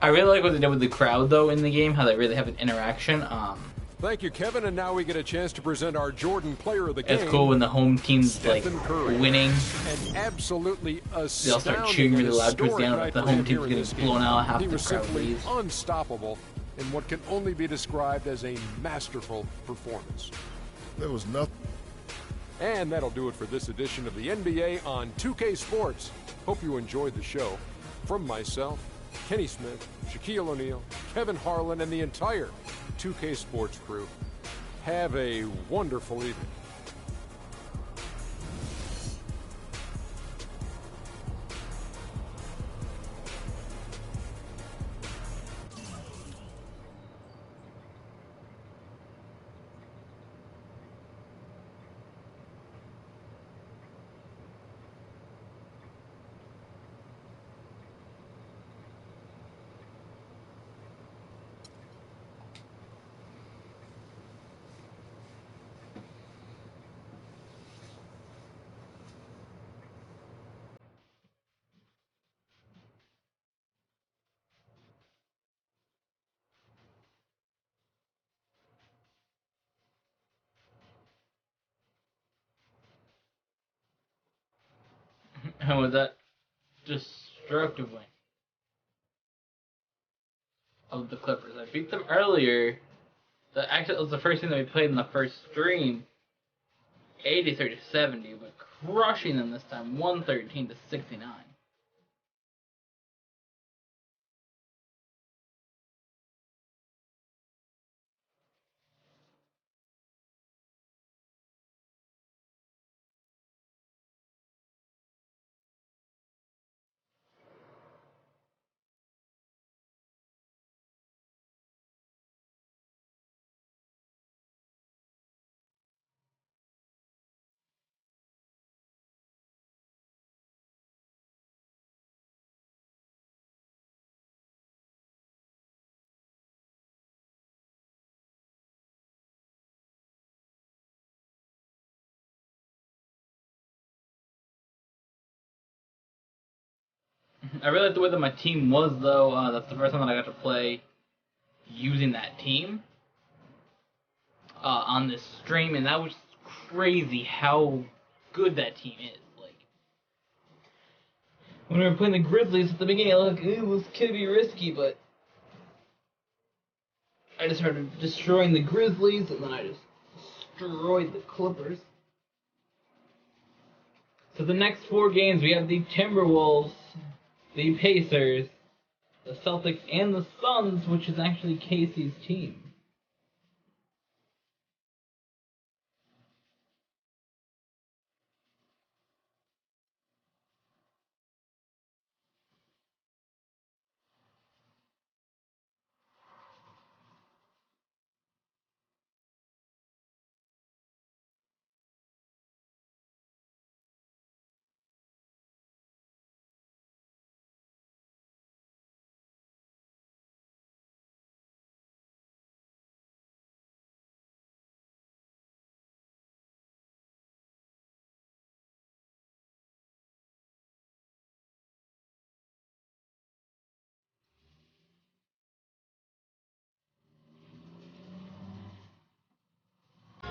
I really like what they did with the crowd, though, in the game, how they really have an interaction. Thank you, Kevin. And now we get a chance to present our Jordan Player of the Game. It's cool when the home team's, Stephen Curry. winning. And absolutely astounding. They all start cheering really loud towards the end. Historic The night home for him team's here in this getting blown game. out, half He the was crowd simply leaves. unstoppable in what can only be described as a masterful performance. There was nothing. And that'll do it for this edition of the NBA on 2K Sports. Hope you enjoyed the show. From myself Kenny Smith, Shaquille O'Neal, Kevin Harlan, and the entire 2K Sports crew. Have a wonderful evening. And with that destructive win of the Clippers, I beat them earlier. Actually, it was the first thing that we played in the first stream. 83-70, but crushing them this time, 113-69. I really like the way that my team was, though. That's the first time that I got to play using that team on this stream, and that was crazy how good that team is. Like, when we were playing the Grizzlies at the beginning, I was like, "Ooh, this could be risky," but I just started destroying the Grizzlies, and then I just destroyed the Clippers. So the next 4 games, we have the Timberwolves, the Pacers, the Celtics, and the Suns, which is actually Casey's team.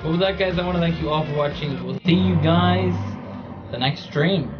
Well, with that, guys, I want to thank you all for watching. We'll see you guys the next stream.